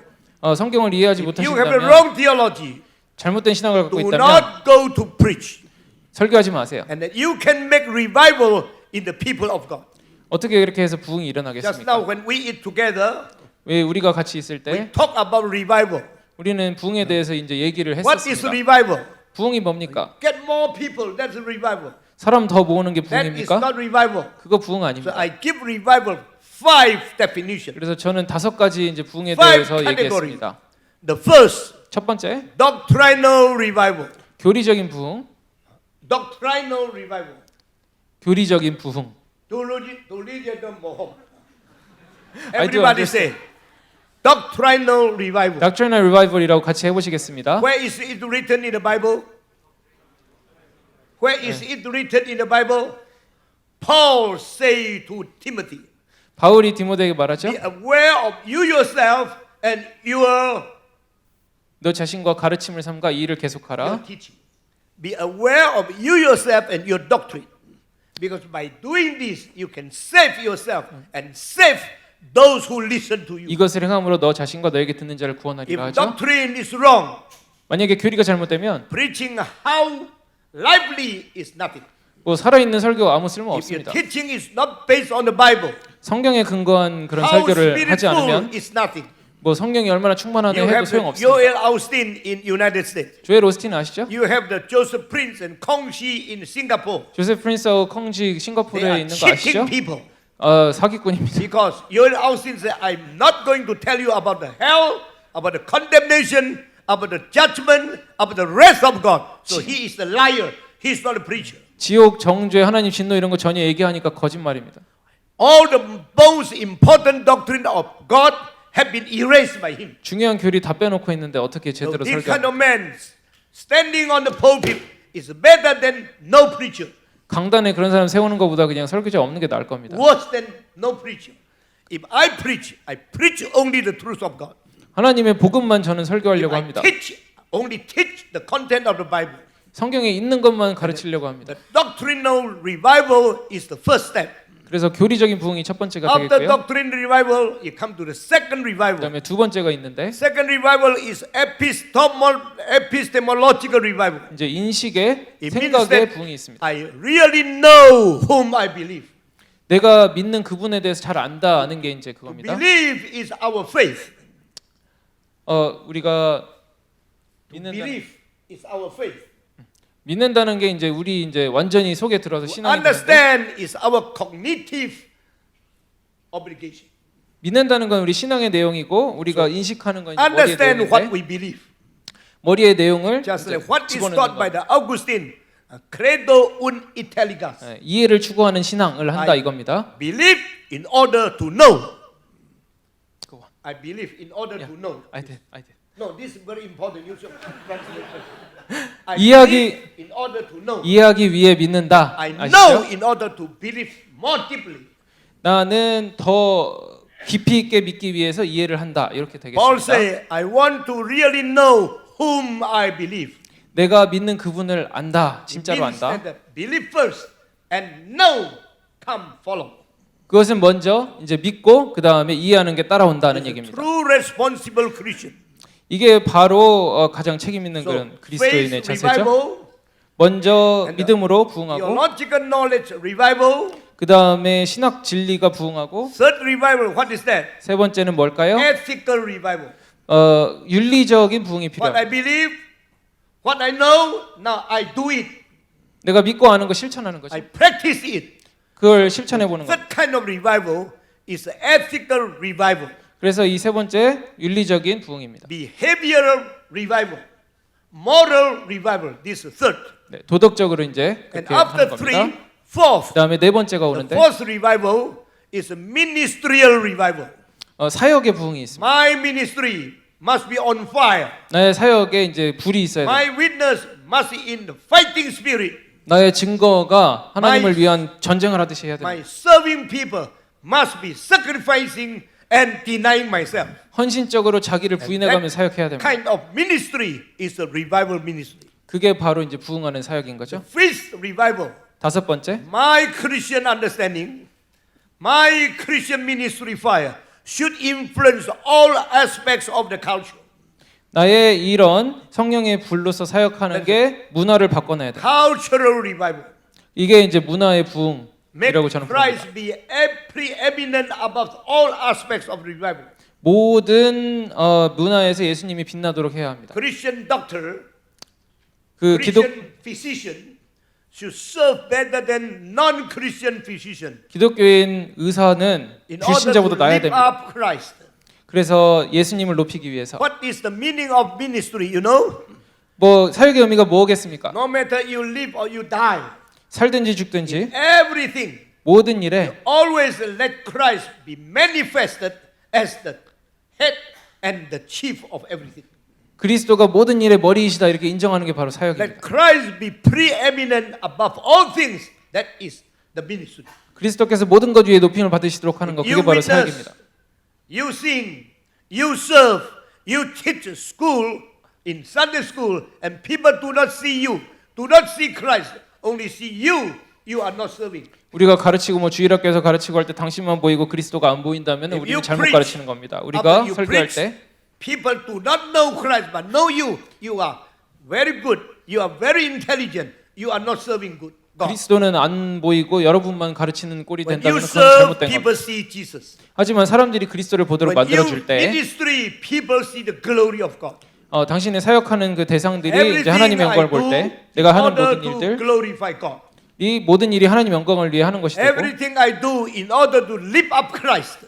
성경을 이해하지 You have a 못하신다면 wrong theology. 잘못된 신앙을 갖고 Do 있다면 not go to preach. 설교하지 마세요. And that you can make revival in the people of God. 어떻게 그렇게 해서 부흥이 Just now 일어나겠습니까? when we eat together, 왜 우리가 같이 있을 we 때 talk about revival. 우리는 부흥에 대해서 이제 얘기를 What is 했었습니다. revival? 부흥이 뭡니까? Get more people. That's revival. 사람 더 모으는 게 That is 부흥입니까? not revival. 그거 부흥 So 아닙니다. I give revival 5 definitions. 그래서 저는 5가지 이제 부흥에 Five 대해서 category. 얘기했습니다. The first, 첫 번째, doctrinal revival. 교리적인 부흥. Doctrinal revival. 교리적인 부흥. Everybody say, doctrinal revival. Doctrinal Revival이라고 같이 해보시겠습니다. Where is it written in the Bible? Where is it written in the Bible? Paul say to Timothy, 바울이 디모데에게 말하죠. be aware of you yourself and your 너 자신과 가르침을 삼가 이 일을 계속하라. teaching. Be aware of you yourself and your doctrine. Because by doing this, you can save yourself and save those who listen to you. 이것을 행함으로 너 자신과 너에게 듣는 자를 구원하리라 If 하죠. doctrine is wrong, 만약에 교리가 잘못되면 preaching how lively is nothing. 뭐 살아있는 설교 아무 쓸모 If your 없습니다. teaching is not based on the Bible, 성경에 근거한 그런 how 설교를 하지 spiritual 않으면 is nothing. 뭐 성경이 얼마나 충만하네 You 해도 have the 소용없습니다. Joel Austin in United States. 조엘 오스틴 아시죠? You have the Joseph Prince and Kong Xi in Singapore. 조셉 프린스하고 콩지 They 싱가포르에 are 있는 거 아시죠? cheating people. 사기꾼입니다. Because Joel Austin said, I'm not going to tell you about the hell, about the condemnation, about the judgment, about the wrath of God. So he is a liar. He's not a preacher. 지옥, 정죄, 하나님 진노 이런 거 전혀 얘기하니까 거짓말입니다. All the most important doctrine of God have been erased by him. 중요한 교리 다 빼놓고 있는데 어떻게 So 제대로 this kind 설교? of man standing on the pulpit is better than no preacher. 강단에 그런 사람 세우는 것보다 그냥 설교자 없는 게 나을 겁니다. Worse than no preacher. If I preach only the truth of God. 하나님의 복음만 저는 If 설교하려고 I 합니다. only teach the content of the Bible. 성경에 있는 것만 가르치려고 합니다. The doctrinal revival is the first step. 그래서 교리적인 부흥이 첫 번째가 After 되겠고요. doctrine revival, you come to the second revival. 그다음에 두 번째가 있는데 Second revival is epistemological revival. 이제 인식의 It means 생각의 that 부흥이 있습니다. I really know whom I believe. 내가 믿는 그분에 대해서 잘 안다 아는 게 이제 그겁니다. Believe is our faith. 우리가 Believe is our faith. 믿는다는 게 이제 우리 이제 완전히 속에 들어서 신앙이 되는데 Understand is our cognitive obligation. 믿는다는 건 우리 신앙의 내용이고 우리가 인식하는 건 이제 머리의 Understand what 내용인데 we believe. 머리의 내용을 Just 이제 like what is 집어넣는 taught 거. by the Augustine, credo un intelligas. 이해를 추구하는 신앙을 한다 이겁니다. Believe in order to know. Go on. I believe in order to know. I did. No, this is very important. You should translate it. I 이해하기- believe in order to know. 이해하기 위해 믿는다. I know 아시죠? in order to believe more deeply. 나는 더 깊이 있게 믿기 위해서 이해를 한다. 이렇게 Paul 되겠습니다. say, I want to really know whom I believe. 내가 믿는 그분을 안다. It 진짜로 means 안다. that believe first and know come follow. 그것은 먼저 이제 믿고 그 다음에 이해하는 게 따라온다는 얘기입니다. True responsible Christian. 이게 바로 가장 책임 있는 So, 그런 그리스도인의 faith 자세죠. revival, 먼저 and 믿음으로 부흥하고 theological knowledge revival. 그 다음에 신학 진리가 부흥하고 Third revival, what is that? 세 번째는 뭘까요? Ethical revival. 윤리적인 부흥이 What I 필요합니다. believe, what I know, now I do it. 내가 믿고 아는 거 실천하는 I 거죠. practice it. 그걸 실천해 보는 거죠. Third kind of revival is ethical revival. 그래서 이 세 번째 윤리적인 부흥입니다. Behavioral revival. Moral revival. This is third. 네, 도덕적으로 이제 And 그렇게 하는 after 겁니다. three, fourth. 그다음에 네 번째가 The 오는데 fourth revival is ministerial revival. 사역의 부흥이 있습니다. My ministry must be on fire. 나의 사역에 이제 불이 있어야 돼요. My witness must be in the fighting spirit. 나의 증거가 하나님을 My- 위한 전쟁을 하듯이 해야 My 됩니다. serving people must be sacrificing and denying myself. 헌신적으로 자기를 부인해가며 That 사역해야 됩니다. kind of ministry is a revival ministry. 그게 바로 이제 부흥하는 사역인 거죠. Fifth revival. 다섯 번째, My Christian understanding, my Christian ministry fire should influence all aspects of the culture. 나의 이런 성령의 불로서 사역하는 게 문화를 바꿔놔야 돼. Cultural revival. 이게 이제 문화의 Make 부흥이라고 저는 봅니다. Christ be preeminent above all aspects of revival. 모든 문화에서 예수님이 빛나도록 해야 합니다. Christian doctor, 그 Christian physician should serve better than non-Christian physician 기독교인 의사는 in order to 불신자보다 나아야 lift 됩니다. up Christ. 그래서 예수님을 높이기 위해서 What is the meaning of ministry? You know, 뭐 사역의 의미가 뭐겠습니까? no matter you live or you die, 살든지 죽든지 everything 모든 일에 always let Christ be manifested as the head and the chief of everything. 그리스도가 모든 일의 머리이시다 이렇게 인정하는 게 바로 Let 사역입니다. Christ be preeminent above all things. That is the ministry. 그리스도께서 모든 것 위에 높임을 받으시도록 하는 것 그게 You 바로 witness, 사역입니다. you sing, you serve, you teach school in Sunday school, and people do not see you, do not see Christ, only see you. You are not serving. 우리가 가르치고 뭐 주일학교에서 가르치고 할 때 당신만 보이고 그리스도가 안 보인다면 If 우리는 you 잘못 preach, 가르치는 겁니다. After 우리가 you 설교할 preach, 때 people do not know Christ but know you. You are very good. You are very intelligent. You are not serving good. God. 그리스도는 안 보이고 여러분만 가르치는 꼴이 When you 된다면 그건 serve, 잘못된 people 겁니다. see Jesus. 하지만 사람들이 그리스도를 보도록 When you 만들어줄 때 ministry, people see the glory of God. 당신의 사역하는 그 대상들이 이제 Everything 하나님의 I 영광을 볼 do 때 내가 in 하는 order 모든 to 일들 glorify God. 이 모든 일이 하나님 영광을 위해 하는 것이 되고 Everything I do in order to lift up Christ.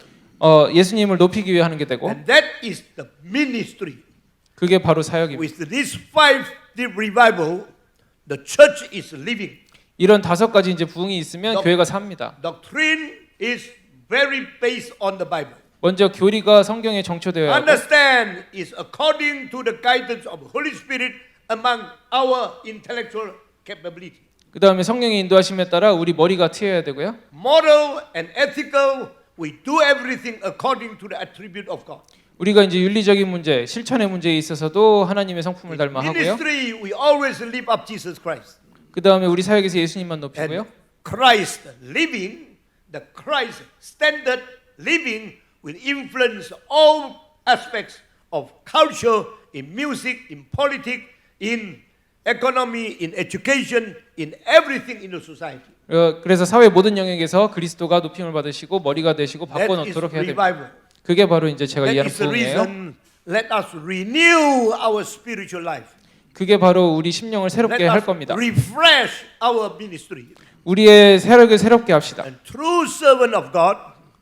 예수님을 높이기 위해 하는 게 되고 And that is the ministry. 그게 바로 사역입니다. With these five deep revival, the church is living. 이런 다섯 가지 이제 부흥이 있으면 너- 교회가 삽니다. Doctrine is very based on the Bible. 먼저 교리가 성경에 정초되어야 하고 Understand is according to the guidance of Holy Spirit among our intellectual capability. 그 다음에 성령의 인도하심에 따라 우리 머리가 트여야 되고요. Moral and ethical, we do everything according to the attribute of God. 우리가 이제 윤리적인 문제, 실천의 문제에 있어서도 하나님의 성품을 닮아 하고요. Ministry, we always lift up Jesus Christ. 그 다음에 우리 사역에서 예수님만 높이고요. And Christ living, the Christ standard living will influence all aspects of culture, in music, in politics, in economy, in education, in everything in the society. 그래서 사회 모든 영역에서 그리스도가 높임을 받으시고 머리가 되시고 That is 바꿔놓도록 해야 됩니다. revival. 그게 바로 이제 제가 That 이해하는 is the 부흥이에요. reason let us renew our spiritual life. 그게 바로 우리 심령을 Let 새롭게 할 us 겁니다. refresh our ministry. 우리의 세력을 새롭게 합시다. And true servant of God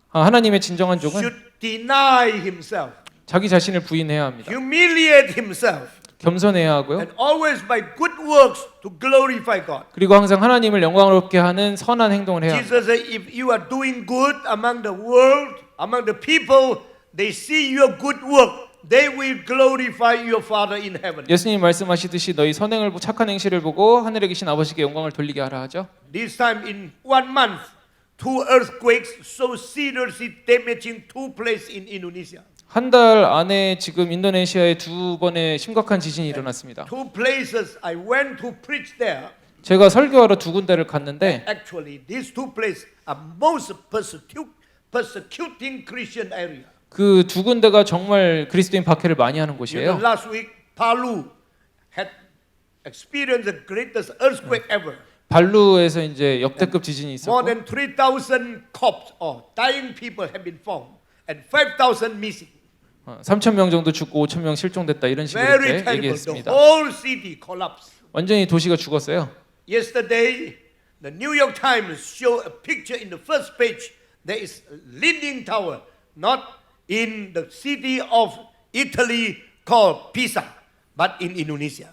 하나님의 진정한 종은 should deny himself, 자기 자신을 부인해야 합니다. humiliate himself, 겸손해야 하고요. and always by good works to glorify God. 그리고 항상 하나님을 영광스럽게 하는 선한 행동을 해야 합니다. Jesus said, if you are doing good among the world, among the people, they see your good work, they will glorify your Father in heaven. 예수님 말씀하시듯이 너희 선행을 착한 행실을 보고 하늘에 계신 아버지께 영광을 돌리게 하라 하죠. This time in 1 month, 2 earthquakes so seriously damaging 2 places in Indonesia. 한 달 안에 지금 인도네시아에 2번의 심각한 지진이 일어났습니다. 2 places I went to preach there. 제가 설교하러 2군데를 갔는데 Actually, these 2 places are most persecuting Christian area. 그 2군데가 정말 그리스도인 박해를 많이 하는 You know, 곳이에요. last week, Palu had experienced the greatest earthquake ever. 발루에서 이제 역대급 지진이 More 있었고 than 3,000 corpses or dying people have been found, and 5,000 missing. 3,000명 정도 죽고 5,000명 실종됐다 이런 식으로 Very 이렇게 terrible. The 얘기했습니다. whole city collapsed. 완전히 도시가 죽었어요. Yesterday, the New York Times showed a picture in the first page. There is a leaning tower, not in the city of Italy called Pisa, but in Indonesia.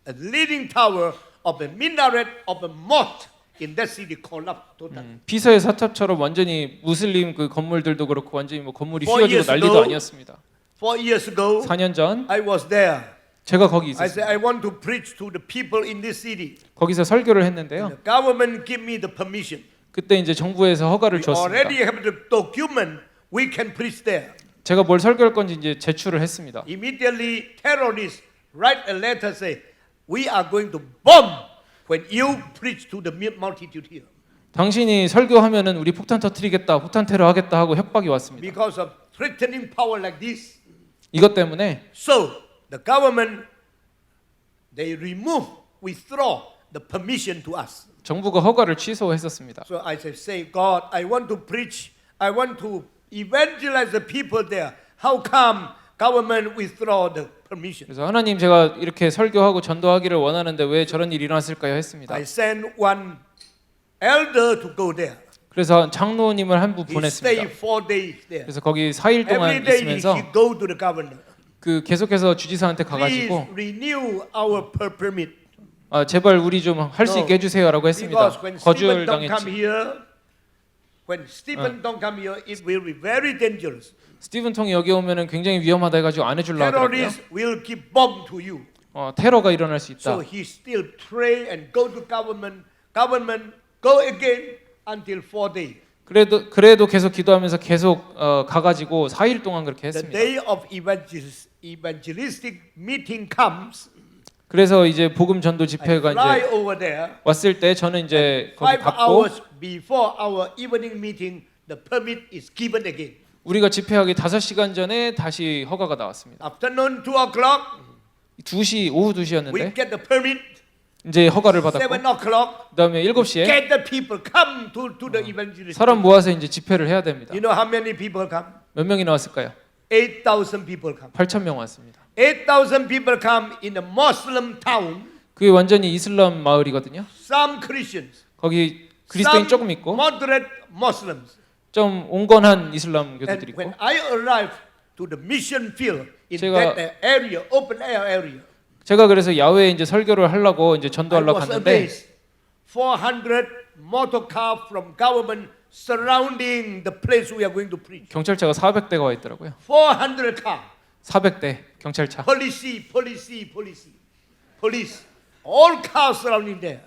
A leaning tower of a minaret of a mosque in that city collapsed totally. 피사의 사탑처럼 완전히 무슬림 그 건물들도 그렇고 완전히 뭐 건물이 4 휘어지고 years 난리도 ago, 아니었습니다. 4 years ago, 4년 전 I was there. 제가 거기 I said, 있었어요. I want to preach to the people in this city. 거기서 설교를 했는데요. The government give me the permission. 그때 이제 정부에서 허가를 We 줬습니다. already have the document. We can preach there. 제가 뭘 설교할 건지 이제 제출을 했습니다. Immediately, terrorists write a letter say, we are going to bomb when you preach to the multitude here. 당신이 설교하면은 우리 폭탄 터뜨리겠다, 폭탄 테러 하겠다 하고 협박이 왔습니다. Because of threatening power like this. 이것 때문에 So, the government, they withdraw the permission to us. 정부가 허가를 취소했었습니다. So I say, God, I want to preach. I want to evangelize the people there. How come government withdraw the permission? 그래서 하나님 제가 이렇게 설교하고 전도하기를 원하는데 왜 저런 일이 일어났을까요 했습니다. I sent one elder to go there. 그래서 장로님을 한 분 He 보냈습니다. stayed 4 days there. 그래서 거기 4일 동안 Every day 있으면서 he go to the governor. 그 계속해서 주지사한테 Please 가가지고 renew our permit. 제발 우리 좀 할 수 있게 해주세요라고 했습니다. Because when 거절 Stephen don't come 당했지. here, when Stephen don't come here, it will be very dangerous. 스티븐 통이 여기 오면은 굉장히 위험하다 해가지고 안 해줄라 하더라고요. Terrorists will give bomb to you. 테러가 일어날 수 있다. So he still pray and go to government. Government go again until 4 days. 그래도 계속 기도하면서 계속 가가지고 4일 동안 그렇게 The 했습니다. day of evangelistic meeting comes. 그래서 이제 복음 전도 I 집회가 fly 이제 over there. 왔을 때 저는 이제 거기 5 갔고 hours before our evening meeting, the permit is given again. 우리가 집회하기 5시간 전에 다시 허가가 나왔습니다. Afternoon 2 o'clock, 2시 오후 we 2시였는데 get the permit. 이제 허가를 7 받았고 o'clock, 그다음에 7시에 get the people come to the evangelistic. 사람 모아서 이제 집회를 해야 됩니다. You know how many people come? 몇 명이 나왔을까요? 8,000 people come. 8,000명 왔습니다. 8,000 people come in a Muslim town. 그게 완전히 이슬람 마을이거든요. Some Christians, 거기 그리스도인 some 조금 있고 moderate Muslims. 좀 온건한 이슬람 And 교도들이 when 있고 I arrived to the mission field in 제가- that area, open air area, 제가 그래서 야외에 이제 설교를 하려고 이제 I 전도하려고 was 갔는데 amazed. 400 motor car from government surrounding the place we are going to preach. 경찰차가 400대가 와 있더라고요. 400 car. 400대 경찰차. Police. All cars surrounding there.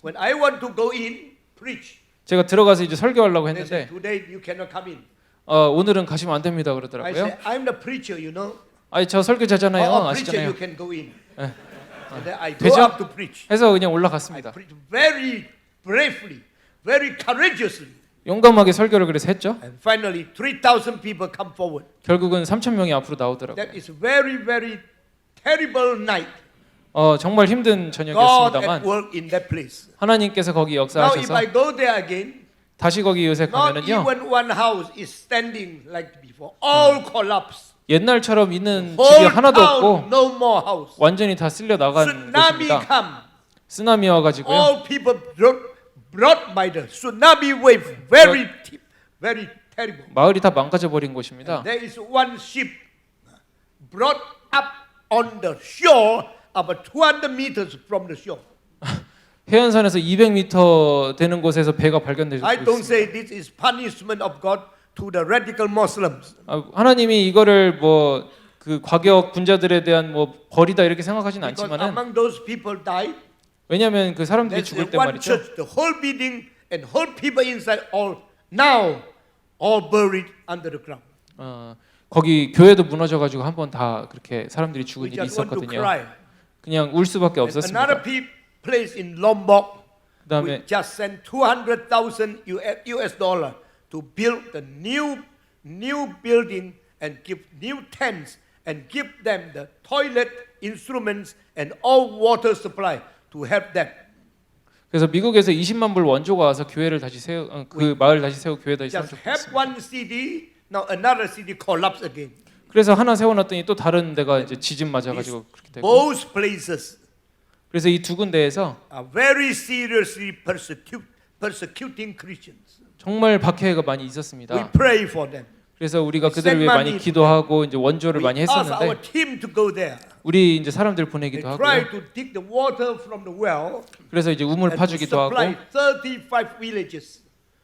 When I want to go in, preach. 제가 들어가서 이제 설교하려고 They say, 했는데 today you cannot come in. 오늘은 가시면 안 됩니다 I 그러더라고요. say, I'm the preacher, you know. 아니 저 설교자잖아요. Preacher, you 아시잖아요. can go in. 예. And then I go 되죠? up to preach. 해서 그냥 올라갔습니다. Preach very bravely, very courageously. 용감하게 설교를 그래서 했죠. And finally, 3,000 people come forward. 결국은 3,000명이 앞으로 나오더라고요. That is very, very terrible night. 정말 힘든 God at 저녁이었습니다만 work in that place. 하나님께서 거기 Now, if 역사하셔서 I go there again, 다시 거기 요새 not 가면은요. even one house is standing like before. All collapse. 옛날처럼 있는 집이 Whole 하나도 town, 없고 no more house. 완전히 다 쓸려 나간 Tsunami 곳입니다. come. 쓰나미 와가지고요. All people brought by the tsunami wave. Very deep, very terrible. 마을이 다 망가져 버린 곳입니다. There is one ship brought up on the shore about 200 meters from the shore. 해안선에서 200m 되는 곳에서 배가 발견되고 I don't 있습니다. say this is punishment of God to the radical Muslims. 하나님이 이거를 뭐 그 과격 분자들에 대한 뭐 벌이다 이렇게 생각하진 Because 않지만은 among those people died, 왜냐하면 그 사람들이 there's 죽을 때 one 말이죠. church, the whole building and whole people inside all now all buried under the ground. 거기 교회도 무너져가지고 한 번 다 그렇게 사람들이 죽은 We 일이 just want to 있었거든요. cry. 그냥 울 수밖에 And 없었습니다. another place in Lombok, we 그다음에 just sent 200,000 US dollar to build the new building and give new tents and give them the toilet instruments and all water supply to help them. 그래서 미국에서 20만 불 원조가 와서 교회를 다시 그 마을 다시 세우고 교회 다시 Just 세웠습니다. have one city, now another city collapse again. 그래서 하나 세워놨더니 또 다른 데가 이제 지진 맞아가지고 그렇게 되고. Both places 그래서 이 두 군데에서 are very seriously persecuting Christians. 정말 박해가 많이 We 있었습니다. pray for them. 그래서 우리가 그들을 위해 많이 기도하고 이제 원조를 We 많이 ask our 했었는데 team to go there. 우리 이제 사람들 They 보내기도 try 하고요. to dig the water from the well 그래서 이제 우물 and to 파주기도 하고 supply 35 villages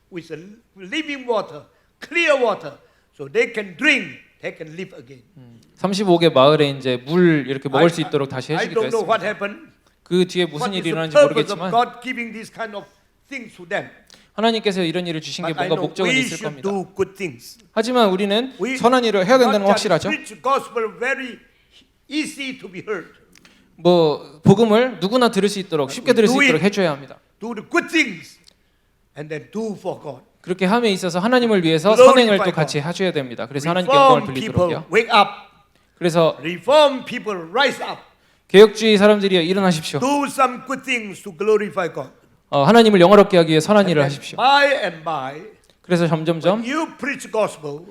with living water, clear water, so they can drink, they can live again. 35개 마을에 이제 물 이렇게 먹을 수 있도록 다시 I 해주기도 don't know what 했습니다. happened. 그 뒤에 무슨 What is 일이 the 일어나는지 purpose of 모르겠지만 God giving these kind of things to them? 하나님께서 이런 일을 주신 게 But I 뭔가 know 목적은 we 있을 should 겁니다. do good things. 하지만 우리는 We 선한 일을 해야 된다는 건 not just 확실하죠. preach gospel very easy to be heard. 뭐 복음을 누구나 들을 수 있도록 쉽게 들을 수 Do it. 있도록 해줘야 합니다. Do the good things and then do for God. 그렇게 함에 있어서 하나님을 위해서 Glorify 선행을 또 God. 같이 해줘야 됩니다. 그래서 하나님께 영광을 Reform people, 빌리도록요. wake up. 그래서 Reform people, rise up. 개혁주의 사람들이여 일어나십시오. Do some good things to glorify God. 하나님을 영화롭게 하기 위해 선한 일을 And 하십시오. by and by, 그래서 점점점 you preach gospel,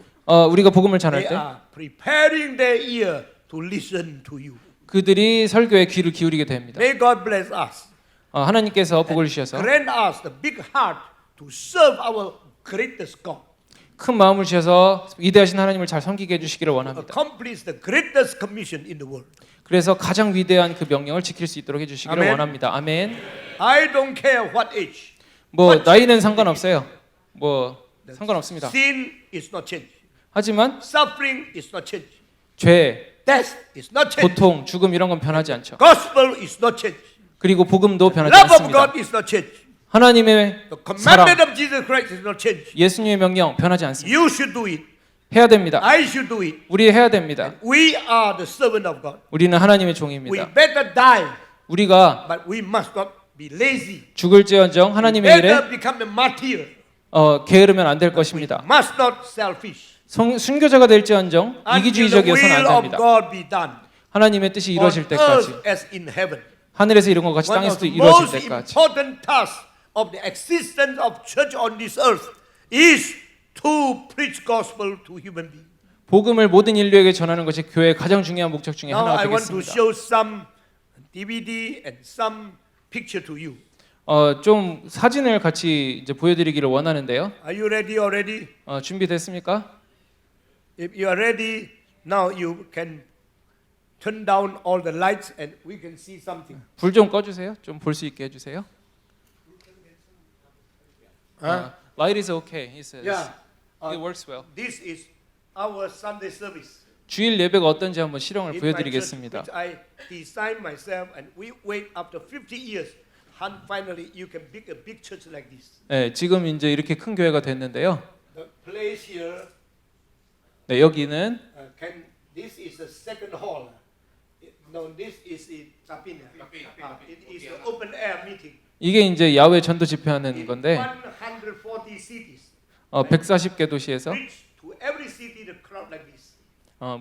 우리가 복음을 전할 they 때 are preparing their ear to listen to you. 그들이 설교에 귀를 기울이게 됩니다. May God bless us. 하나님께서 복을 주셔서 Grant us the big heart to serve our greatest God. 큰 마음을 주셔서 위대하신 하나님을 잘 섬기게 해주시기를 원합니다. Accomplish the greatest commission in the world. 그래서 가장 위대한 그 명령을 지킬 수 있도록 해주시기를 아멘. 원합니다. 아멘. I don't care what age. 뭐 나이는 상관없어요. 뭐 상관없습니다. Sin is not changed. 하지만 Suffering is not changed. 죄, Death is not changed. 고통, 죽음 이런 건 변하지 않죠. Gospel is not changed. 그리고 복음도 변하지 Love of 않습니다. God is not changed. 하나님의 The commandment 사랑, of Jesus Christ is not changed. 예수님의 명령 변하지 않습니다. You should do it. 해야 됩니다. I should do it. 우리 해야 됩니다. We are the servant of God. 우리는 하나님의 We 종입니다. better die, 우리가 but we must not be lazy. 죽을지언정 하나님의 Better 일에 become a martyr. 게으르면 안 될 것입니다. Must not selfish. 순교자가 될지언정 Until the 이기주의적이어서는 will 안 of 됩니다. God be done 하나님의 뜻이 on 이루어질 때까지 earth as in heaven. 하늘에서 이룬 것 같이 One of 땅에서도 the 이루어질 most 때까지 important tasks of the existence of church on this earth is to preach gospel to human beings. 복음을 모든 인류에게 전하는 것이 교회의 가장 중요한 목적 중에 Now 하나가 I want to 되겠습니다. show some DVD and some picture to you. 좀 사진을 같이 이제 보여드리기를 원하는데요. Are you ready already? 준비됐습니까? If you are ready, now you can turn down all the lights and we can see something. 불 좀 꺼주세요. 좀 볼 수 있게 해주세요. Light is okay. He says. Yeah. It works well. This is our Sunday service. 주일 예배가 어떤지 한번 실형을 In my church, 보여드리겠습니다. which I designed myself, and we wait after 50 years, and finally you can build a big church like this. 네, 지금 이제 이렇게 큰 교회가 됐는데요. The place here, 네, 여기는 this is the second hall. No, this is in Tapina. It is the open air meeting. 이게 이제 야외 전도 집회하는 In 건데 140 cities. 140개 도시에서 Reach to every city the crowd like this.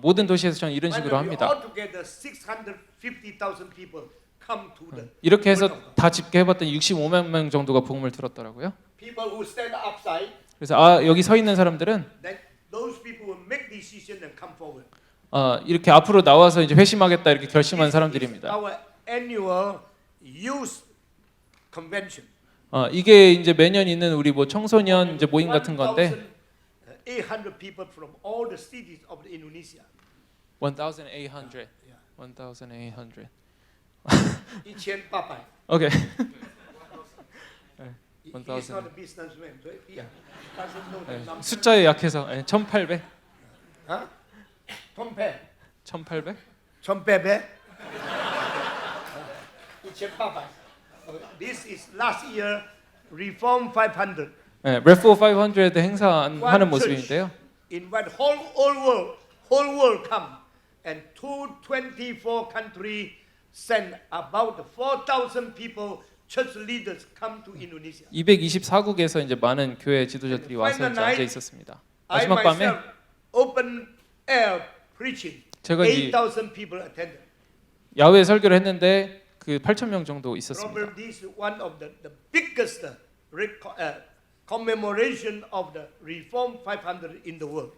모든 도시에서 저는 이런 식으로 Finally, 합니다. altogether 650,000 people come to the 이렇게 해서 word of God. 다 집계해봤더니 65만 명 정도가 복음을 들었더라고요. People who stand outside, 그래서 여기 서 있는 사람들은 that those people will make decision and come forward. 이렇게 앞으로 나와서 이제 회심하겠다 이렇게 결심한 사람들입니다. Our annual youth convention. 이게 이제 매년 있는 우리 뭐 청소년 이제 모임 같은 건데 1,800 people from all the cities of Indonesia. 1,800. 1,800. 1,800. 오케이. He's not a businessman. So he doesn't know the number. 숫자에 약해서 1,800. Huh? 1,800. 1,800? 1,800. 1,800. This is last year Reform 500. 레포 500 행사하는 모습인데요. Invite whole world come, and 224 countries send about 4,000 people, church leaders come to Indonesia. 224국에서 이제 많은 교회 지도자들이 와서 이제 앉아 있었습니다. I 마지막 밤에 myself open air preaching. 제가 이 8,000 people attended. 야외 설교를 했는데 그 8,000명 정도 있었습니다. Probably this is one of the biggest commemoration of the Reform 500 in the world.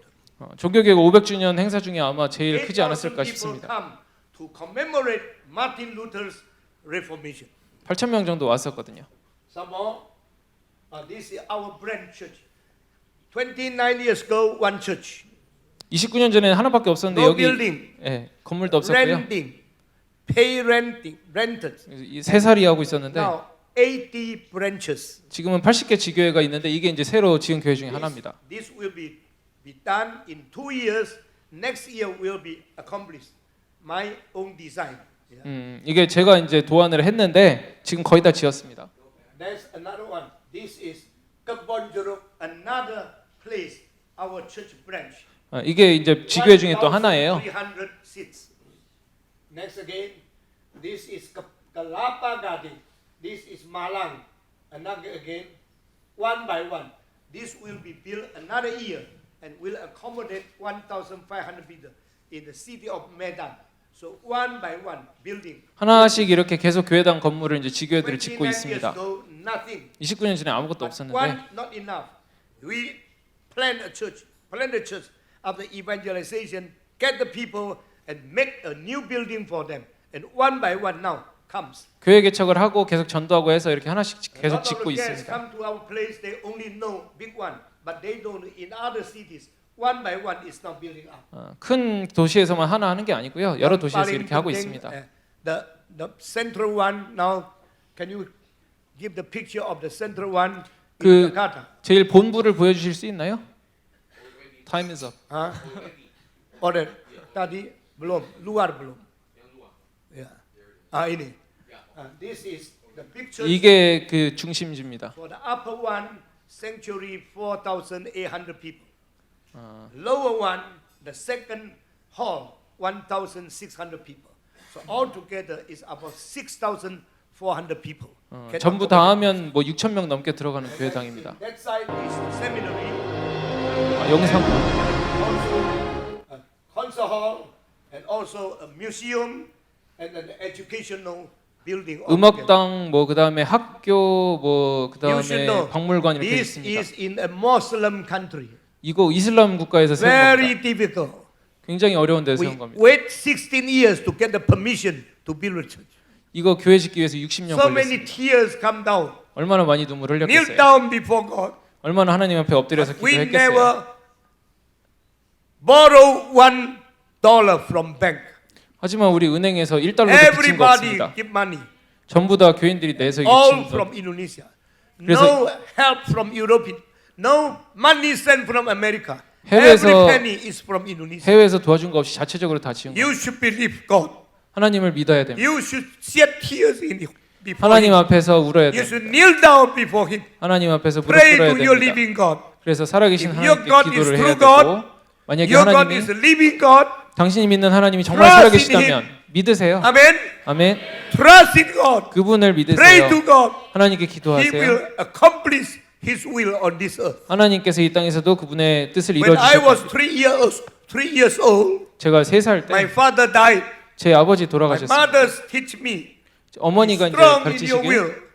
종교개혁 500주년 행사 중에 아마 제일 크지 8,000 않았을까 people 싶습니다. come to commemorate Martin Luther's Reformation. 8,000명 정도 왔었거든요. Some more. This is our branch church. 29 years ago, one church. 29년 전에 하나밖에 없었는데 No 여기 building. 건물도 없었고요. Renting. Pay rented. 세 살이 하고 있었는데 Now 80 branches. 지금은 80개 지교회가 있는데 이게 이제 새로 지은 교회 중에 하나입니다. This will be done in 2 years. Next year will be accomplished. My own design. Yeah. 이게 제가 이제 도안을 했는데 지금 거의 다 지었습니다. There's another one. This is Kebon Jeruk, another place, our church branch. 이게 이제 지교회 중에 또 하나예요. 300 seats. Next again, this is Kelapa Gading. This is Malang. Another again, one by one. This will be built another year and will accommodate 1,500 people in the city of Medan. So one by one building. 하나씩 이렇게 계속 교회당 건물을 이제 지교회들을 짓고 29 years 있습니다. ago, nothing. 29년 전에 아무것도 But 없었는데 one not enough. We plant a church after evangelization, get the people and make a new building for them. And one by one now comes. 교회 개척을 하고 계속 전도하고 해서 이렇게 하나씩 계속 Lot of 짓고 guests 있습니다. come to our place, they only know big one, but they don't in other cities. One by one is now building up. 큰 도시에서만 하나 하는 게 아니고요. 여러 도시에서 이렇게 하고 있습니다. The central one now, can you give the picture of the central one 그 in Jakarta? 제일 본부를 보여주실 수 있나요? Time is up. Order tadi belum, luar belum. Ya. Ini. This is the picture 이게 그 중심지입니다. for the upper one, sanctuary 4,800 people. Lower one, the second hall, 1,600 people. So altogether is about 6,400 people. 전부 다 하면 뭐 6,000명 넘게 들어가는 교회당입니다. That side is the seminary, 영상 also a concert hall, and also a museum, and an educational building. 음악당 뭐 그다음에 학교 뭐 You should 그다음에 know, 박물관 이렇게 this 있습니다. is in a Muslim country. 이거 이슬람 국가에서 세운 Very 겁니다. difficult. 굉장히 어려운 데서 We 세운 겁니다. wait 16 years to get the permission to build a church. 이거 교회 짓기 위해서 60년 So many 걸렸습니다. tears come down. 얼마나 많이 눈물 Kneel 흘렸겠어요. down before God. 얼마나 하나님 앞에 엎드려서 But we 기도했겠어요. never borrow $1 from bank. 하지만 우리 은행에서 1달러도 빚진 거 Everybody 없습니다. give money. 전부 다 교인들이 내서 All 빚진 from 돈. Indonesia. 그래서- No help from Europe. No money sent from America. 해외에서- Every penny is from Indonesia. 해외에서 도와준 거 없이 자체적으로 다 지은 거. You should believe God. 하나님을 믿어야 됩니다. You should shed tears before 하나님 Him. 앞에서 울어야 You 됩니다. should kneel down before Him. 하나님 앞에서 무릎 Pray 꿇어야 to your 됩니다. living God. 그래서 살아계신 If your 하나님께 God is 기도를 해야 true 되고 God, 만약에 Your God is 하나님이 a living God. 당신이 믿는 하나님이 정말 Trust 살아계시다면 믿으세요. Amen. 아멘. Trust in God. 그분을 Pray 믿으세요. to God. 하나님께 He 기도하세요. will accomplish His will on this earth. 하나님께서 이 땅에서도 그분의 뜻을 When I was 이루어주셨다. 3 years old, 제가 3살 my 때 father died. 제 아버지 My 돌아가셨습니다. mother teach me, 어머니가 이제 strong in your 가르치시길 will.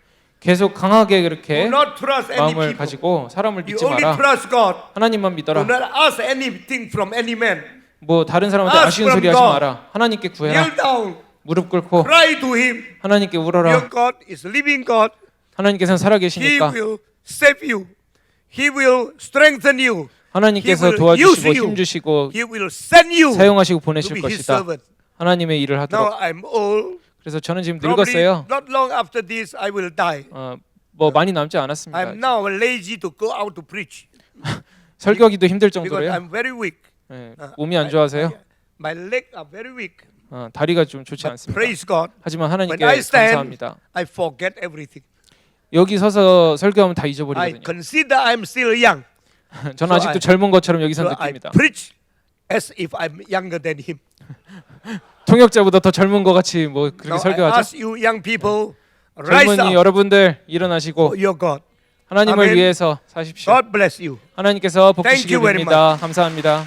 계속 강하게 Do 그렇게 not trust any 마음을 people. 가지고 사람을 You 믿지 only 마라. trust God. 하나님만 Do 믿어라. not ask anything from any man. 뭐 다른 사람한테 Ask 아쉬운 from 소리 하지 God. 마라. 하나님께 구해라. Kneel down, 무릎 꿇고 cry to Him. 하나님께 Your 울어라. God is living God. 하나님께서는 He 살아계시니까 will save you. He will strengthen you. 하나님께서 He will 도와주시고 use you. 힘주시고 He will send you 사용하시고 to 보내실 be His 것이다. servant. 하나님의 일을 Now 하도록. I'm old. 그래서 저는 지금 Probably 늙었어요. not long after this, I will die. 뭐 많이 남지 않았습니다. I'm now lazy to go out to preach 설교하기도 힘들 because 정도로요. I'm very weak. 예, 몸이 안 좋아서요. My legs are very weak. 다리가 좀 좋지 But 않습니다. praise God. 하지만 When 하나님께 I stand, 감사합니다. I forget everything. 여기 서서 설교하면 다 I 잊어버리거든요. consider I'm still young. 저는 아직도 젊은 것처럼 여기서 So I 느낍니다. preach as if I'm younger than him. 통역자보다 더 젊은 것 같이 뭐 그렇게 Now I 설교하죠. ask you young people, rise 젊은이 up 여러분들 일어나시고 for your God. 하나님을 아멘. 위해서 사십시오. God bless you. 하나님께서 복 Thank 주시길 you very 빕니다. 감사합니다.